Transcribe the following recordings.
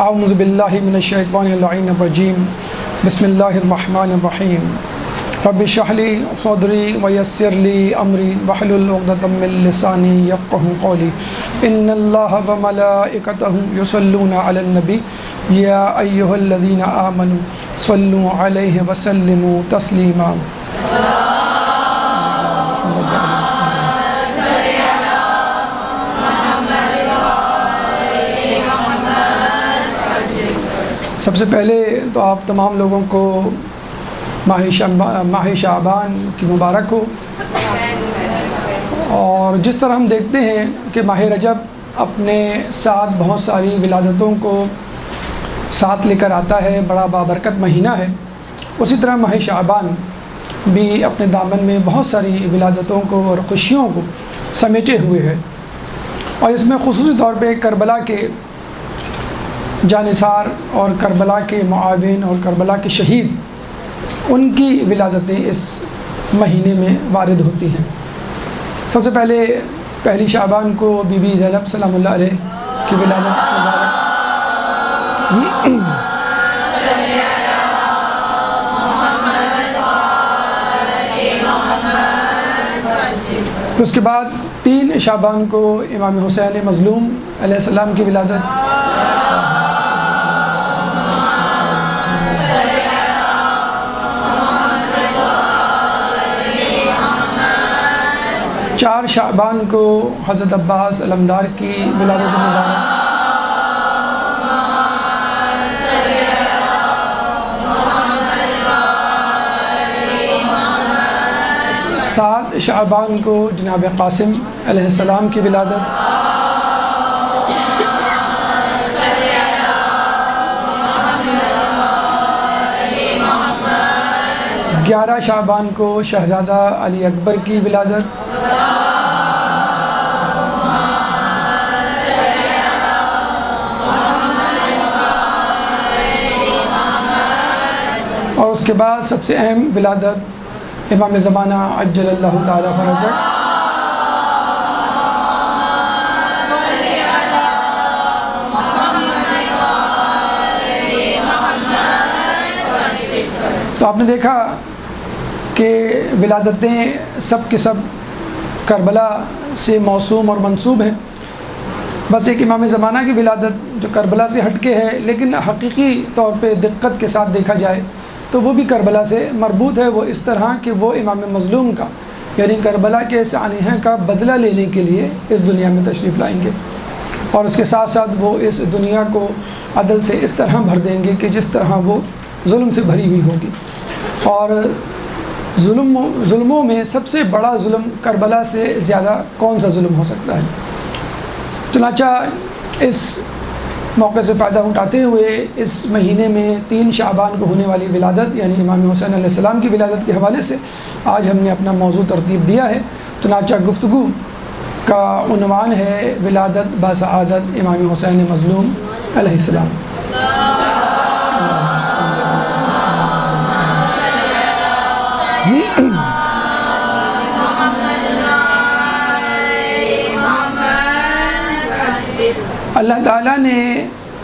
اعوذ باللہ من الشیطان اللعین الرجیم بسم اللہ الرحمن الرحیم رب اشرح لی صدری ویسر لی امری واحلل عقدۃ من لسانی یفقہوا قولی ان اللہ وملائکتہ یصلون علی النبی یا ایھا الذین آمنوا صلوا علیہ وسلموا تسلیما۔ سب سے پہلے تو آپ تمام لوگوں کو ماہ شعبان کی مبارک ہو۔ اور جس طرح ہم دیکھتے ہیں کہ ماہ رجب اپنے ساتھ بہت ساری ولادتوں کو ساتھ لے کر آتا ہے، بڑا بابرکت مہینہ ہے، اسی طرح ماہ شعبان بھی اپنے دامن میں بہت ساری ولادتوں کو اور خوشیوں کو سمیٹے ہوئے ہے۔ اور اس میں خصوصی طور پہ کربلا کے جانثار اور کربلا کے معاون اور کربلا کے شہید، ان کی ولادتیں اس مہینے میں وارد ہوتی ہیں۔ سب سے پہلے پہلی شعبان کو بی بی زینب سلام اللہ علیہ کی ولادت مبارک۔ اس کے بعد 3 شعبان کو امام حسین مظلوم علیہ السلام کی ولادت۔ 4 شعبان کو حضرت عباس علمدار کی ولادت مبارک۔ 7 شعبان کو جناب قاسم علیہ السلام کی ولادت۔ 11 شعبان کو شہزادہ علی اکبر کی ولادت۔ اور اس کے بعد سب سے اہم ولادت امام زمانہ عجل اللہ تعالی فرجہ۔ تو آپ نے دیکھا کہ ولادتیں سب کے سب کربلا سے موسوم اور منسوب ہیں۔ بس ایک امام زمانہ کی ولادت جو کربلا سے ہٹ کے ہے، لیکن حقیقی طور پہ دقت کے ساتھ دیکھا جائے تو وہ بھی کربلا سے مربوط ہے۔ وہ اس طرح کہ وہ امام مظلوم کا یعنی کربلا کے سانحہ کا بدلہ لینے کے لیے اس دنیا میں تشریف لائیں گے، اور اس کے ساتھ ساتھ وہ اس دنیا کو عدل سے اس طرح بھر دیں گے کہ جس طرح وہ ظلم سے بھری ہوئی ہوگی۔ اور ظلموں میں سب سے بڑا ظلم کربلا سے زیادہ کون سا ظلم ہو سکتا ہے؟ چنانچہ اس موقع سے فائدہ اٹھاتے ہوئے اس مہینے میں 3 شعبان کو ہونے والی ولادت یعنی امام حسین علیہ السلام کی ولادت کے حوالے سے آج ہم نے اپنا موضوع ترتیب دیا ہے۔ چنانچہ گفتگو کا عنوان ہے ولادت باسعادت امام حسین مظلوم علیہ السلام۔ اللہ تعالیٰ نے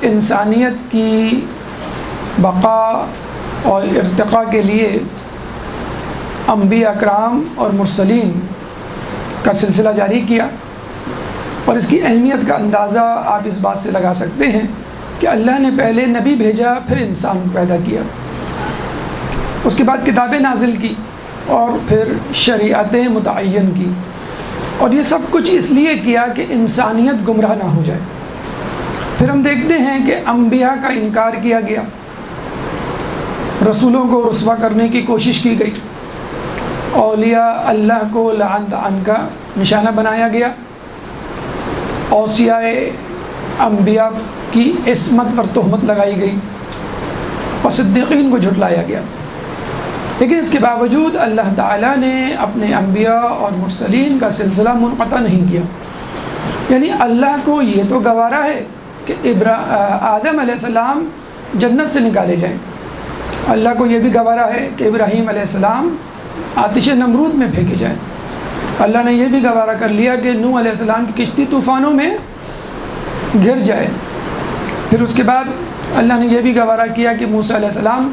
انسانیت کی بقا اور ارتقاء کے لیے انبیاء اکرام اور مرسلین کا سلسلہ جاری کیا، اور اس کی اہمیت کا اندازہ آپ اس بات سے لگا سکتے ہیں کہ اللہ نے پہلے نبی بھیجا، پھر انسان پیدا کیا، اس کے بعد کتابیں نازل کی، اور پھر شریعتیں متعین کی، اور یہ سب کچھ اس لیے کیا کہ انسانیت گمراہ نہ ہو جائے۔ پھر ہم دیکھتے ہیں کہ انبیاء کا انکار کیا گیا، رسولوں کو رسوا کرنے کی کوشش کی گئی، اولیاء اللہ کو لعن طعن کا نشانہ بنایا گیا، اوصیاء انبیاء کی عصمت پر تہمت لگائی گئی، اور صدیقین کو جھٹلایا گیا۔ لیکن اس کے باوجود اللہ تعالیٰ نے اپنے انبیاء اور مرسلین کا سلسلہ منقطع نہیں کیا۔ یعنی اللہ کو یہ تو گوارا ہے کہ آدم علیہ السلام جنت سے نکالے جائیں، اللہ کو یہ بھی گوارا ہے کہ ابراہیم علیہ السلام آتش نمرود میں پھینکے جائیں، اللہ نے یہ بھی گوارا کر لیا کہ نوح علیہ السلام کی کشتی طوفانوں میں گر جائے، پھر اس کے بعد اللہ نے یہ بھی گوارا کیا کہ موسیٰ علیہ السلام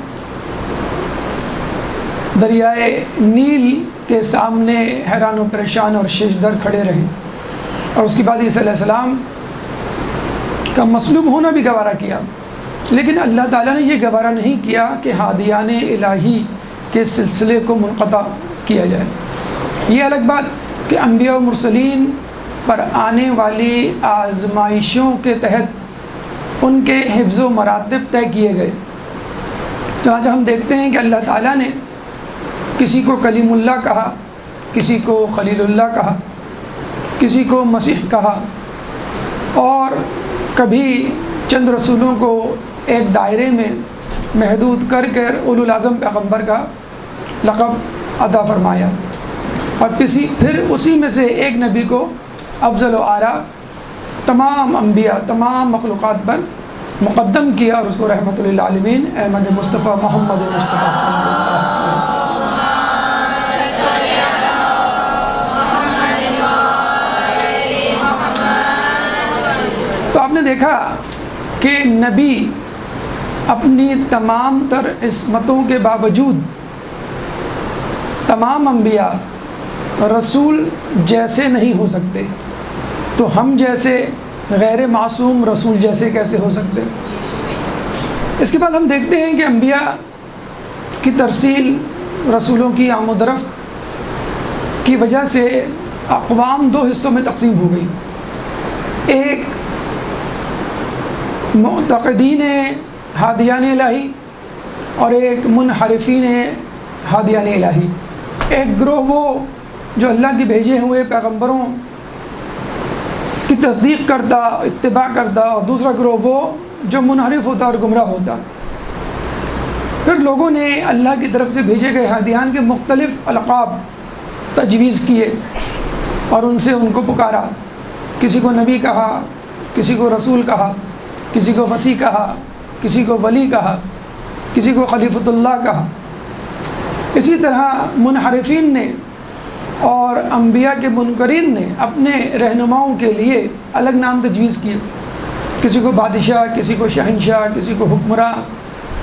دریائے نیل کے سامنے حیران و پریشان اور ششدر کھڑے رہے، اور اس کے بعد عیسیٰ علیہ السلام کا مصلوب ہونا بھی گوارا کیا۔ لیکن اللہ تعالیٰ نے یہ گوارا نہیں کیا کہ ہادیان الہی کے سلسلے کو منقطع کیا جائے۔ یہ الگ بات کہ انبیاء و مرسلین پر آنے والی آزمائشوں کے تحت ان کے حفظ و مراتب طے کیے گئے۔ چنانچہ ہم دیکھتے ہیں کہ اللہ تعالیٰ نے کسی کو کلیم اللہ کہا، کسی کو خلیل اللہ کہا، کسی کو مسیح کہا، اور کبھی چند رسولوں کو ایک دائرے میں محدود کر اولو العزم پیغمبر کا لقب عطا فرمایا، اور پھر اسی میں سے ایک نبی کو افضل و اعلیٰ تمام انبیاء تمام مخلوقات پر مقدم کیا، اور اس کو رحمت للعالمین احمد مصطفیٰ محمد مصطفیٰ صلی اللہ علیہ وسلم۔ تو آپ نے دیکھا کہ نبی اپنی تمام تر عصمتوں کے باوجود تمام انبیاء رسول جیسے نہیں ہو سکتے، تو ہم جیسے غیر معصوم رسول جیسے کیسے ہو سکتے؟ اس کے بعد ہم دیکھتے ہیں کہ انبیاء کی ترسیل، رسولوں کی آمد و رفت کی وجہ سے اقوام دو حصوں میں تقسیم ہو گئی۔ ایک معتقدین ہادیان الہی اور ایک منحرفین ہادیان الہی۔ ایک گروہ وہ جو اللہ کے بھیجے ہوئے پیغمبروں کی تصدیق کرتا، اتباع کرتا، اور دوسرا گروہ وہ جو منحرف ہوتا اور گمراہ ہوتا۔ پھر لوگوں نے اللہ کی طرف سے بھیجے گئے ہادیان کے مختلف القاب تجویز کیے اور ان کو پکارا، کسی کو نبی کہا، کسی کو رسول کہا، کسی کو وصی کہا، کسی کو ولی کہا، کسی کو خلیفۃ اللہ کہا۔ اسی طرح منحرفین نے اور انبیاء کے منکرین نے اپنے رہنماؤں کے لیے الگ نام تجویز کیے، کسی کو بادشاہ، کسی کو شہنشاہ، کسی کو حکمراں،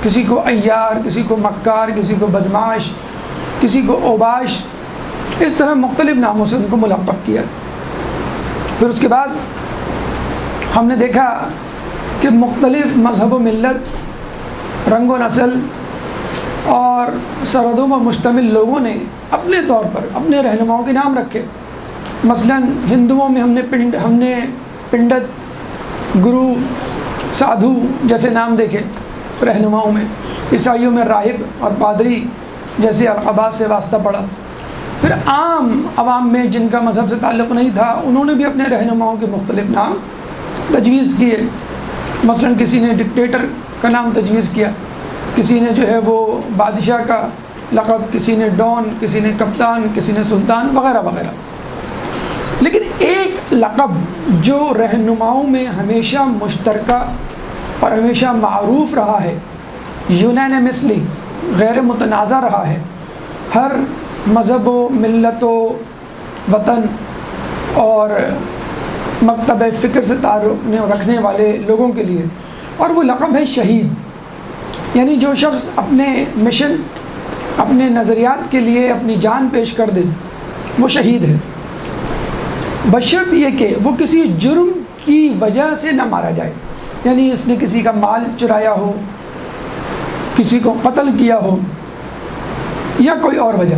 کسی کو عیار، کسی کو مکار، کسی کو بدماش، کسی کو اوباش، اس طرح مختلف ناموں سے ان کو ملقب کیا۔ پھر اس کے بعد ہم نے دیکھا کہ مختلف مذہب و ملت، رنگ و نسل اور سرحدوں پر مشتمل لوگوں نے اپنے طور پر اپنے رہنماؤں کے نام رکھے۔ مثلا ہندوؤں میں ہم نے پنڈت، گرو، سادھو جیسے نام دیکھے رہنماؤں میں۔ عیسائیوں میں راہب اور پادری جیسے القابات سے واسطہ پڑا۔ پھر عام عوام میں جن کا مذہب سے تعلق نہیں تھا، انہوں نے بھی اپنے رہنماؤں کے مختلف نام تجویز کیے۔ مثلا کسی نے ڈکٹیٹر کا نام تجویز کیا، کسی نے جو ہے وہ بادشاہ کا لقب، کسی نے ڈان، کسی نے کپتان، کسی نے سلطان، وغیرہ وغیرہ۔ لیکن ایک لقب جو رہنماؤں میں ہمیشہ مشترکہ اور ہمیشہ معروف رہا ہے، یونانیمسلی غیر متنازع رہا ہے، ہر مذہب و ملت و وطن اور مکتب فکر سے تعلق رکھنے والے لوگوں کے لیے، اور وہ لقب ہے شہید۔ یعنی جو شخص اپنے مشن، اپنے نظریات کے لیے اپنی جان پیش کر دے، وہ شہید ہے، بشرط یہ کہ وہ کسی جرم کی وجہ سے نہ مارا جائے، یعنی اس نے کسی کا مال چرایا ہو، کسی کو قتل کیا ہو، یا کوئی اور وجہ۔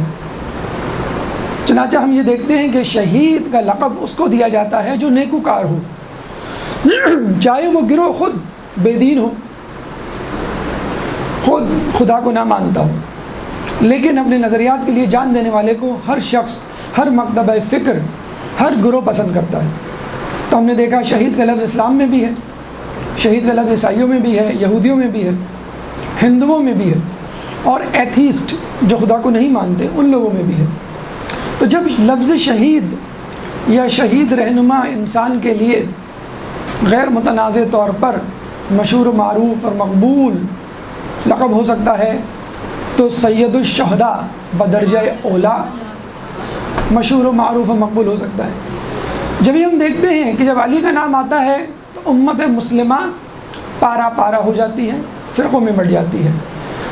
چنانچہ ہم یہ دیکھتے ہیں کہ شہید کا لقب اس کو دیا جاتا ہے جو نیکوکار ہو، چاہے وہ گروہ خود بے دین ہو، خود خدا کو نہ مانتا ہو، لیکن اپنے نظریات کے لیے جان دینے والے کو ہر شخص، ہر مکتبہ فکر، ہر گروہ پسند کرتا ہے۔ تو ہم نے دیکھا شہید کا لفظ اسلام میں بھی ہے، شہید کا لفظ عیسائیوں میں بھی ہے، یہودیوں میں بھی ہے، ہندوؤں میں بھی ہے، اور ایتھیسٹ جو خدا کو نہیں مانتے ان لوگوں میں بھی ہے۔ تو جب لفظ شہید یا شہید رہنما انسان کے لیے غیر متنازع طور پر مشہور و معروف اور مقبول لقب ہو سکتا ہے، تو سید الشہداء بدرجہ اولا مشہور و معروف اور مقبول ہو سکتا ہے۔ جب ہم دیکھتے ہیں کہ جب علی کا نام آتا ہے تو امت مسلمہ پارا پارا ہو جاتی ہے، فرقوں میں بٹ جاتی ہے،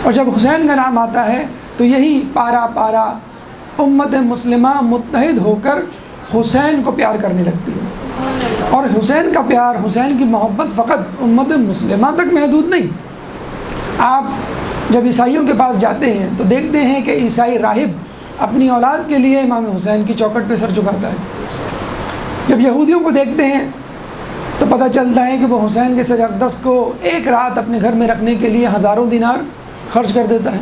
اور جب حسین کا نام آتا ہے تو یہی پارا پارا امت مسلمہ متحد ہو کر حسین کو پیار کرنے لگتی ہے۔ اور حسین کا پیار، حسین کی محبت فقط امت مسلمہ تک محدود نہیں۔ آپ جب عیسائیوں کے پاس جاتے ہیں تو دیکھتے ہیں کہ عیسائی راہب اپنی اولاد کے لیے امام حسین کی چوکھٹ پہ سر جھکاتا ہے۔ جب یہودیوں کو دیکھتے ہیں تو پتہ چلتا ہے کہ وہ حسین کے سر اقدس کو ایک رات اپنے گھر میں رکھنے کے لیے ہزاروں دینار خرچ کر دیتا ہے۔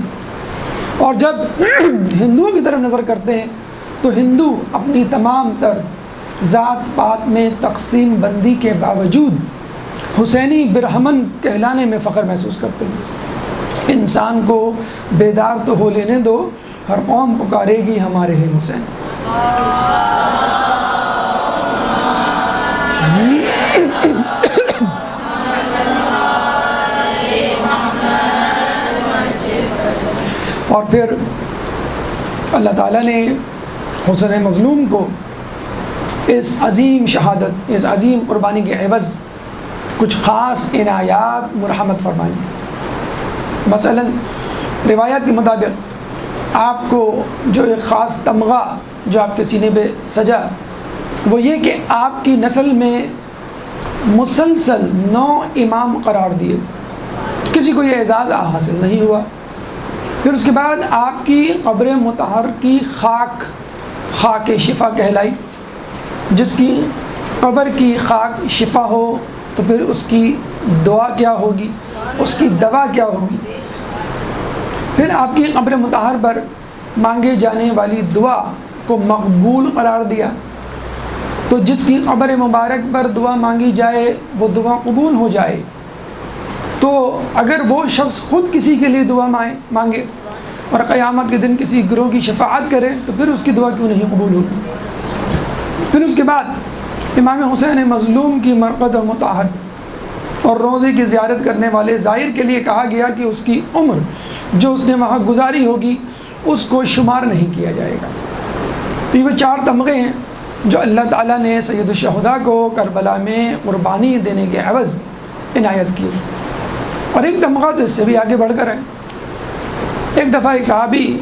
اور جب ہندوؤں کی طرف نظر کرتے ہیں تو ہندو اپنی تمام تر ذات پات میں تقسیم بندی کے باوجود حسینی برہمن کہلانے میں فخر محسوس کرتے ہیں۔ انسان کو بیدار تو ہو لینے دو، ہر قوم پکارے گی ہمارے ہیں حسین۔ اور پھر اللہ تعالیٰ نے حسین مظلوم کو اس عظیم شہادت، اس عظیم قربانی کے عوض کچھ خاص عنایات مرحمت فرمائی۔ مثلا روایات کے مطابق آپ کو جو ایک خاص تمغہ جو آپ کے سینے پہ سجا، وہ یہ کہ آپ کی نسل میں مسلسل 9 امام قرار دیے، کسی کو یہ اعزاز حاصل نہیں ہوا۔ پھر اس کے بعد آپ کی قبر مطہر کی خاک شفا کہلائی، جس کی قبر کی خاک شفا ہو تو پھر اس کی دعا کیا ہوگی، اس کی دوا کیا ہوگی۔ پھر آپ کی قبر مطہر پر مانگے جانے والی دعا کو مقبول قرار دیا، تو جس کی قبر مبارک پر دعا مانگی جائے وہ دعا قبول ہو جائے، تو اگر وہ شخص خود کسی کے لیے دعا مانگے اور قیامت کے دن کسی گروہ کی شفاعت کرے تو پھر اس کی دعا کیوں نہیں قبول ہوگی۔ پھر اس کے بعد امام حسین مظلوم کی مرقد اور مطاہرت اور روضے کی زیارت کرنے والے زائر کے لیے کہا گیا کہ اس کی عمر جو اس نے وہاں گزاری ہوگی اس کو شمار نہیں کیا جائے گا۔ تو یہ وہ 4 تمغے ہیں جو اللہ تعالیٰ نے سید الشہداء کو کربلا میں قربانی دینے کے عوض عنایت کی۔ اور ایک تمغہ تو اس سے بھی آگے بڑھ کر ہے۔ ایک دفعہ ایک صحابی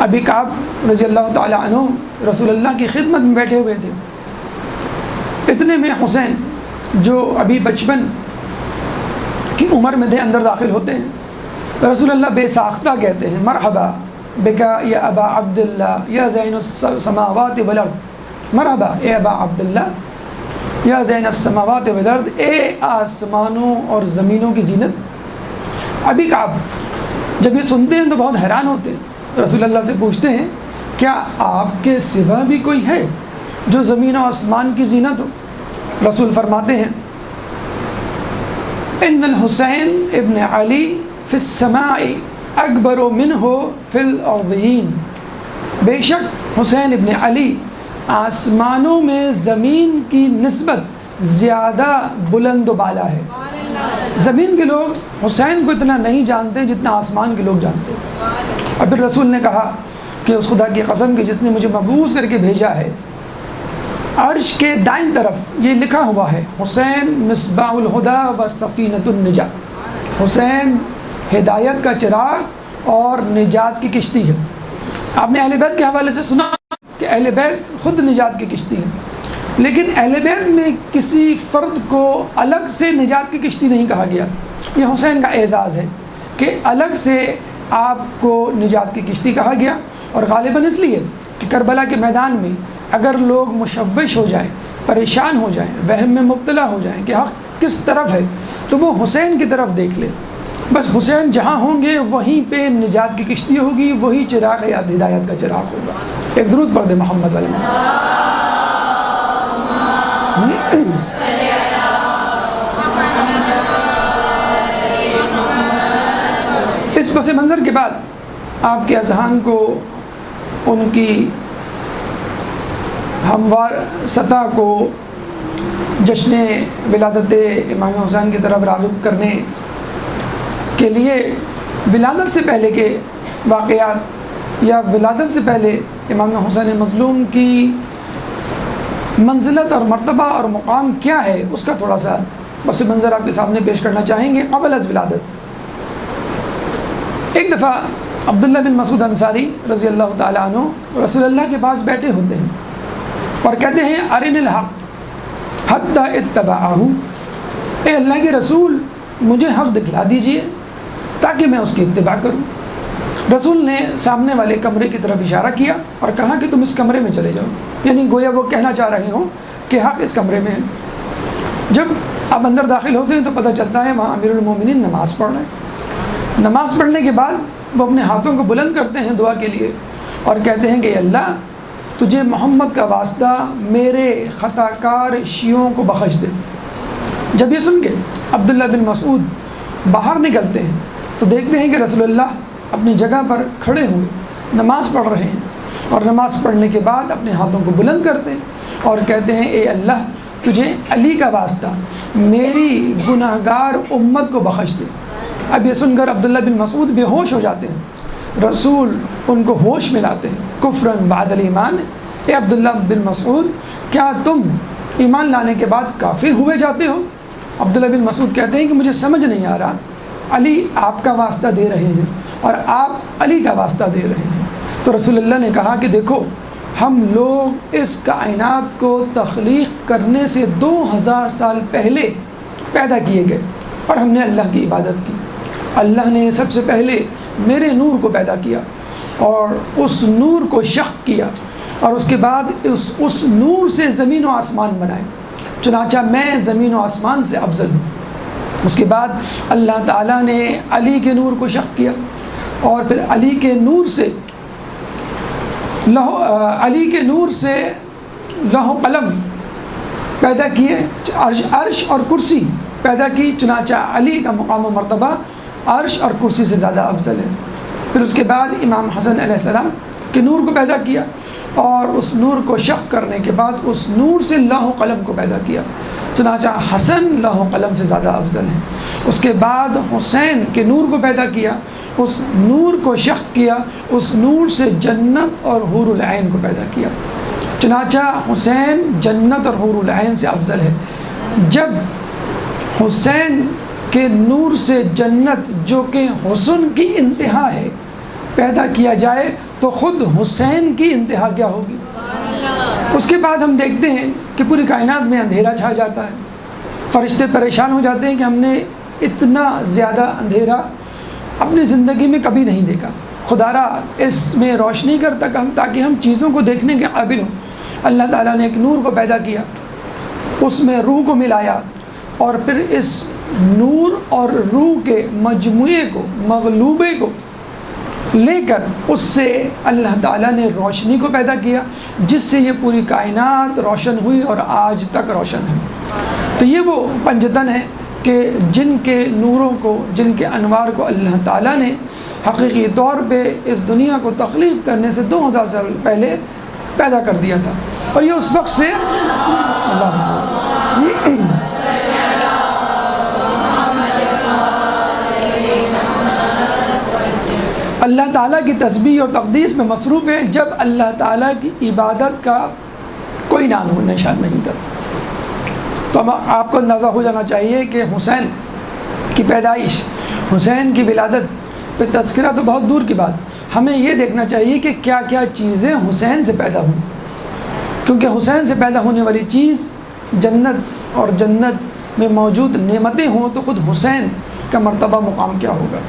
ابی کعب رضی اللہ تعالیٰ عنہ رسول اللہ کی خدمت میں بیٹھے ہوئے تھے، اتنے میں حسین جو ابھی بچپن کی عمر میں تھے اندر داخل ہوتے ہیں۔ رسول اللہ بے ساختہ کہتے ہیں، مرحبا بکا یا ابا عبداللہ یا زین السماوات والارض، مرحبا اے ابا عبداللہ یا زین السماوات والارض، اے آسمانوں اور زمینوں کی زینت۔ ابی کعب جب یہ سنتے ہیں تو بہت حیران ہوتے ہیں، رسول اللہ سے پوچھتے ہیں کیا آپ کے سوا بھی کوئی ہے جو زمین و آسمان کی زینت ہو؟ رسول فرماتے ہیں ان الحسین ابن علی فی السماء اکبر منہ فی الارضین، بے شک حسین ابن علی آسمانوں میں زمین کی نسبت زیادہ بلند و بالا ہے۔ زمین کے لوگ حسین کو اتنا نہیں جانتے جتنا آسمان کے لوگ جانتے۔ اور پھر رسول نے کہا کہ اس خدا کی قسم کہ جس نے مجھے مبعوث کر کے بھیجا ہے، عرش کے دائیں طرف یہ لکھا ہوا ہے حسین مصباح الہدی و سفینۃ النجات، حسین ہدایت کا چراغ اور نجات کی کشتی ہے۔ آپ نے اہل بیت کے حوالے سے سنا کہ اہل بیت خود نجات کی کشتی ہے، لیکن اہل بیت میں کسی فرد کو الگ سے نجات کی کشتی نہیں کہا گیا۔ یہ حسین کا اعزاز ہے کہ الگ سے آپ کو نجات کی کشتی کہا گیا، اور غالباً اس لیے کہ کربلا کے میدان میں اگر لوگ مشوش ہو جائیں، پریشان ہو جائیں، وہم میں مبتلا ہو جائیں کہ حق کس طرف ہے، تو وہ حسین کی طرف دیکھ لیں، بس حسین جہاں ہوں گے وہیں پہ نجات کی کشتی ہوگی، وہی چراغ ہدایت کا چراغ ہوگا۔ ایک درود پڑھ دیں محمد علیہ وسلم۔ اس پس منظر کے بعد آپ کے اذہان کو ان کی ہموار سطح کو جشن ولادت امام حسین کی طرف راغب کرنے کے لیے ولادت سے پہلے کے واقعات یا ولادت سے پہلے امام حسین مظلوم کی منزلت اور مرتبہ اور مقام کیا ہے اس کا تھوڑا سا بس یہ منظر آپ کے سامنے پیش کرنا چاہیں گے قبل از ولادت۔ ایک دفعہ عبداللہ بن مسعود انصاری رضی اللہ تعالیٰ عنہ رسول اللہ کے پاس بیٹھے ہوتے ہیں اور کہتے ہیں ارن الحق حتی اتبعہ، اے اللہ کے رسول مجھے حق دکھلا دیجئے تاکہ میں اس کی اتباع کروں۔ رسول نے سامنے والے کمرے کی طرف اشارہ کیا اور کہا کہ تم اس کمرے میں چلے جاؤ، یعنی گویا وہ کہنا چاہ رہے ہوں کہ حق اس کمرے میں ہے۔ جب آپ اندر داخل ہوتے ہیں تو پتہ چلتا ہے وہاں امیر المومنین نماز پڑھ رہے ہیں۔ نماز پڑھنے کے بعد وہ اپنے ہاتھوں کو بلند کرتے ہیں دعا کے لیے اور کہتے ہیں کہ اللہ تجھے محمد کا واسطہ میرے خطا کار شیعوں کو بخش دے۔ جب یہ سن کے عبداللہ بن مسعود باہر نکلتے ہیں تو دیکھتے ہیں کہ رسول اللہ اپنی جگہ پر کھڑے ہوئے نماز پڑھ رہے ہیں، اور نماز پڑھنے کے بعد اپنے ہاتھوں کو بلند کرتے ہیں اور کہتے ہیں اے اللہ تجھے علی کا واسطہ میری گناہ گار امت کو بخش دے۔ اب یہ سن کر عبداللہ بن مسعود بے ہوش ہو جاتے ہیں، رسول ان کو ہوش میں لاتے ہیں۔ کفرن بعد الایمان، اے عبداللہ بن مسعود کیا تم ایمان لانے کے بعد کافر ہوئے جاتے ہو؟ عبداللہ بن مسعود کہتے ہیں کہ مجھے سمجھ نہیں آ رہا، علی آپ کا واسطہ دے رہے ہیں اور آپ علی کا واسطہ دے رہے ہیں۔ تو رسول اللہ نے کہا کہ دیکھو ہم لوگ اس کائنات کو تخلیق کرنے سے 2000 سال پہلے پیدا کیے گئے اور ہم نے اللہ کی عبادت کی۔ اللہ نے سب سے پہلے میرے نور کو پیدا کیا اور اس نور کو شق کیا، اور اس کے بعد اس نور سے زمین و آسمان بنائے، چنانچہ میں زمین و آسمان سے افضل ہوں۔ اس کے بعد اللہ تعالیٰ نے علی کے نور کو شق کیا اور پھر علی کے نور سے لوح و قلم پیدا کیے، عرش اور کرسی پیدا کی، چنانچہ علی کا مقام و مرتبہ عرش اور کرسی سے زیادہ افضل ہے۔ پھر اس کے بعد امام حسن علیہ السلام کے نور کو پیدا کیا اور اس نور کو شق کرنے کے بعد اس نور سے لوح و قلم کو پیدا کیا، چنانچہ حسن لوح و قلم سے زیادہ افضل ہے۔ اس کے بعد حسین کے نور کو پیدا کیا، اس نور کو شق کیا، اس نور سے جنت اور حور العین کو پیدا کیا، چنانچہ حسین جنت اور حور العین سے افضل ہے۔ جب حسین کے نور سے جنت جو کہ حسن کی انتہا ہے پیدا کیا جائے تو خود حسین کی انتہا کیا ہوگی۔ اس کے بعد ہم دیکھتے ہیں کہ پوری کائنات میں اندھیرا چھا جاتا ہے، فرشتے پریشان ہو جاتے ہیں کہ ہم نے اتنا زیادہ اندھیرا اپنی زندگی میں کبھی نہیں دیکھا، خدا را اس میں روشنی کر تاکہ ہم چیزوں کو دیکھنے کے قابل ہوں۔ اللہ تعالیٰ نے ایک نور کو پیدا کیا، اس میں روح کو ملایا اور پھر اس نور اور روح کے مجموعے کو، مغلوبے کو لے کر اس سے اللہ تعالیٰ نے روشنی کو پیدا کیا، جس سے یہ پوری کائنات روشن ہوئی اور آج تک روشن ہے۔ تو یہ وہ پنجتن ہے کہ جن کے نوروں کو، جن کے انوار کو اللہ تعالیٰ نے حقیقی طور پہ اس دنیا کو تخلیق کرنے سے 2000 سال پہلے پیدا کر دیا تھا، اور یہ اس وقت سے اللہ تعالیٰ کی تسبیح اور تقدیس میں مصروف ہے، جب اللہ تعالیٰ کی عبادت کا کوئی نام و نشان نہیں تھا۔ تو آپ کو اندازہ ہو جانا چاہیے کہ حسین کی پیدائش، حسین کی ولادت پہ تذکرہ تو بہت دور کی بات، ہمیں یہ دیکھنا چاہیے کہ کیا کیا چیزیں حسین سے پیدا ہوئیں، کیونکہ حسین سے پیدا ہونے والی چیز جنت، اور جنت میں موجود نعمتیں ہوں تو خود حسین کا مرتبہ مقام کیا ہوگا۔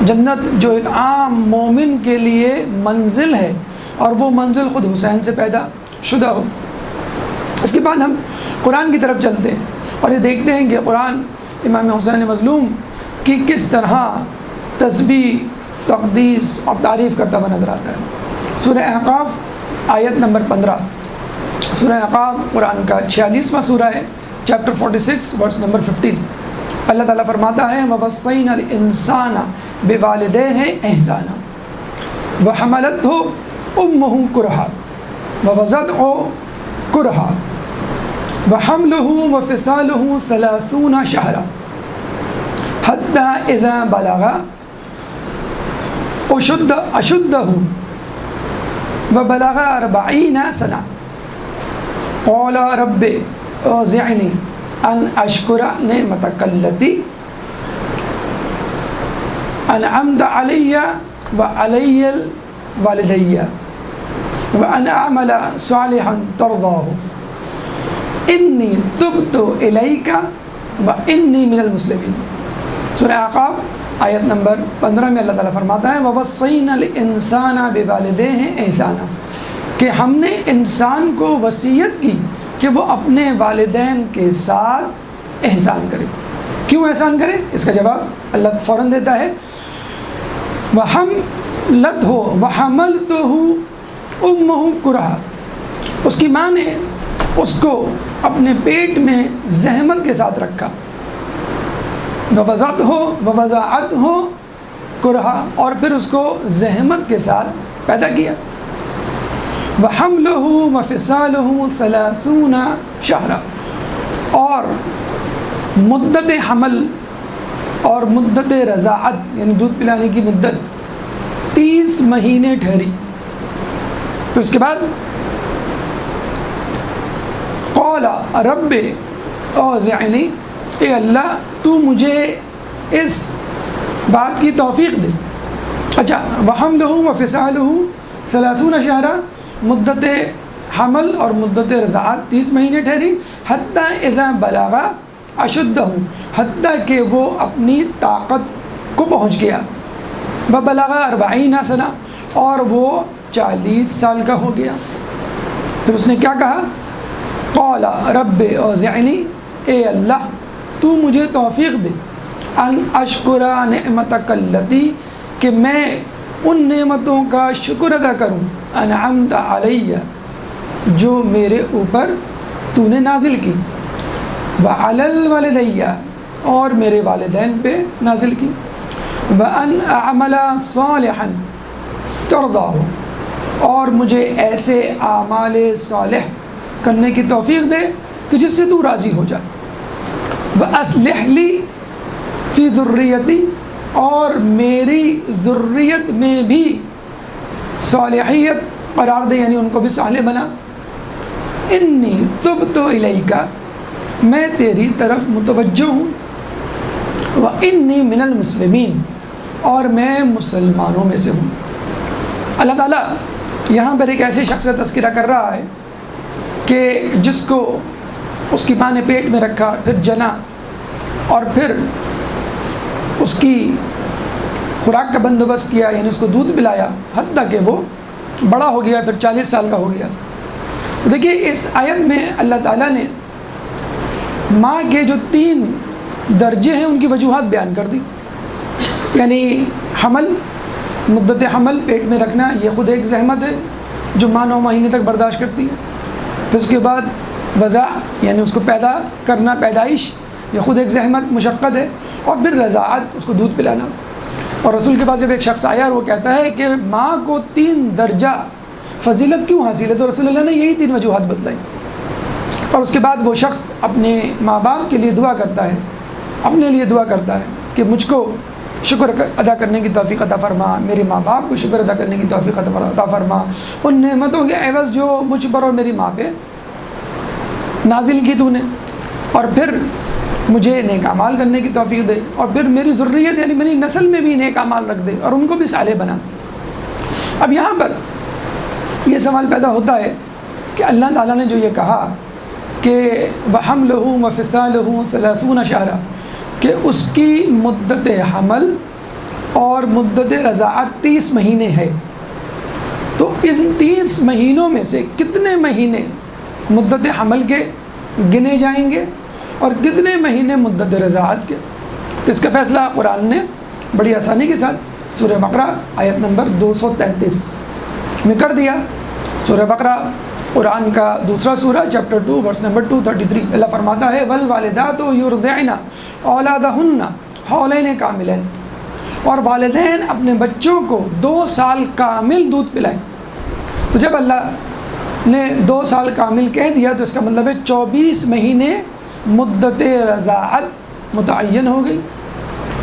جنت جو ایک عام مومن کے لیے منزل ہے، اور وہ منزل خود حسین سے پیدا شدہ ہو۔ اس کے بعد ہم قرآن کی طرف چلتے ہیں اور یہ دیکھتے ہیں کہ قرآن امام حسین مظلوم کی کس طرح تسبیح، تقدیس اور تعریف کرتا ہوا نظر آتا ہے۔ سورہ احقاف آیت نمبر 15، سورہ احقاف قرآن کا 46واں سورہ ہے، چیپٹر 46 ورس نمبر 15۔ اللہ تعالیٰ فرماتا ہے وَوَصَّيْنَا الْإِنسَانَ بِوَالِدَيْهِ إِحْسَانًا وَحَمَلَتْهُ أُمُّهُ كُرْهًا وَوَضَعَتْهُ كُرْهًا وَحَمْلُهُ وَفِصَالُهُ 30 شهرًا حَتَّى إِذَا بَلَغَ أَشُدَّهُ وَبَلَغَ 40 سَنَةً قَالَ رَبِّ أَوْزِعْنِي ان اشکر نعمتک التی انعمت علی و علی والدی وان اعمل صالحا ترضاہ انی تبت الیک وانی من المسلمین۔ سورہ اعقاف آیت نمبر 15 میں اللہ تعالیٰ فرماتا ہے وَوَصَّيْنَا الْإِنسَانَ بِوَالِدَيْهِ احسانا، کہ ہم نے انسان کو وصیت کی کہ وہ اپنے والدین کے ساتھ احسان کرے۔ کیوں احسان کرے؟ اس کا جواب اللہ فوراً دیتا ہے وَحَمْلَتْهُ وَحَمَلْتُهُ أُمُّهُ كُرْهًا، اس کی ماں نے اس کو اپنے پیٹ میں زحمت کے ساتھ رکھا، وَوَضَعَتْهُ كُرْهًا، اور پھر اس کو زحمت کے ساتھ پیدا کیا، وَحَمْلُهُ وَفِصَالُهُ 30 شهرًا، اور مدت حمل اور مدت رضاعت یعنی دودھ پلانے کی مدت 30 مہینے ٹھہری۔ پھر اس کے بعد قال رب اوزعنی، اے اللہ تو مجھے اس بات کی توفیق دے۔ اچھا، وحملہ وفصالہ 30 شہرا، مدت حمل اور مدت رضاعت 30 مہینے ٹھہری، حتیٰ اذا بلغ اشدہ، حتیٰ کہ وہ اپنی طاقت کو پہنچ گیا، وبلغ 40 سنہ، اور وہ 40 سال کا ہو گیا۔ پھر اس نے کیا کہا؟ قال رب اوزعنی، اے اللہ تو مجھے توفیق دے، ان اشکر نعمتک التی، کہ میں ان نعمتوں کا شکر ادا کروں، انعمت علی، جو میرے اوپر تو نے نازل کی، وعلی الوالدی، اور میرے والدین پہ نازل کی، وان اعمل صالحا ترضاہ، اور مجھے ایسے اعمال صالح کرنے کی توفیق دے کہ جس سے تو راضی ہو جائے، وَأَصْلِحْ لِي فِي ذُرِّيَّتِي، اور میری ذریت میں بھی صالحیت قرار دے، یعنی ان کو بھی صالح بنا، انی تبت الیک، میں تیری طرف متوجہ ہوں، وانی من المسلمین، اور میں مسلمانوں میں سے ہوں۔ اللہ تعالیٰ یہاں پر ایک ایسے شخص کا تذکرہ کر رہا ہے کہ جس کو اس کی ماں نے پیٹ میں رکھا، پھر جنا، اور پھر اس کی خوراک کا بندوبست کیا، یعنی اس کو دودھ پلایا، حتیٰ کہ وہ بڑا ہو گیا، پھر 40 سال کا ہو گیا۔ دیکھیے اس آیت میں اللہ تعالیٰ نے ماں کے جو 3 درجے ہیں ان کی وجوہات بیان کر دی، یعنی حمل، مدت حمل، پیٹ میں رکھنا، یہ خود ایک زحمت ہے جو ماں 9 مہینے تک برداشت کرتی ہے۔ پھر اس کے بعد وضع، یعنی اس کو پیدا کرنا، پیدائش، یہ خود ایک زحمت، مشقت ہے، اور پھر رضاعت، اس کو دودھ پلانا۔ اور رسول کے پاس جب ایک شخص آیا اور وہ کہتا ہے کہ ماں کو 3 درجہ فضیلت کیوں حاصل ہے، تو رسول اللہ نے یہی 3 وجوہات بتلائیں۔ اور اس کے بعد وہ شخص اپنے ماں باپ کے لیے دعا کرتا ہے، اپنے لیے دعا کرتا ہے کہ مجھ کو شکر ادا کرنے کی توفیق عطا فرما، میرے ماں باپ کو شکر ادا کرنے کی توفیق عطا فرما، ان نعمتوں کے عوض جو مجھ پر اور میری ماں پہ نازل کی تو نے، اور پھر مجھے نیک اعمال کرنے کی توفیق دے، اور پھر میری ذریت یعنی میری نسل میں بھی نیک اعمال رکھ دے اور ان کو بھی صالح بنا۔ اب یہاں پر یہ سوال پیدا ہوتا ہے کہ اللہ تعالیٰ نے جو یہ کہا کہ وَحَمْلُهُ وَفِصَالُهُ 30 شهرا، کہ اس کی مدت حمل اور مدت رضاعت 30 مہینے ہے، تو ان 30 مہینوں میں سے کتنے مہینے مدت حمل کے گنے جائیں گے اور کتنے مہینے مدت رضاعت کے؟ تو اس کا فیصلہ قرآن نے بڑی آسانی کے ساتھ سورہ بقرہ آیت نمبر 233 میں کر دیا۔ سورہ بقرہ قرآن کا دوسرا سورہ، چیپٹر 2 ورس نمبر 233، اللہ فرماتا ہے وَالْوَالِدَاتُ يُرْضِعْنَ أَوْلَادَهُنَّ حَوْلَيْنِ كَامِلَيْنِ، اور والدین اپنے بچوں کو 2 سال کامل دودھ پلائیں۔ تو جب اللہ نے 2 سال کامل کہہ دیا تو اس کا مطلب ہے 24 مہینے مدت رضاعت متعین ہو گئی۔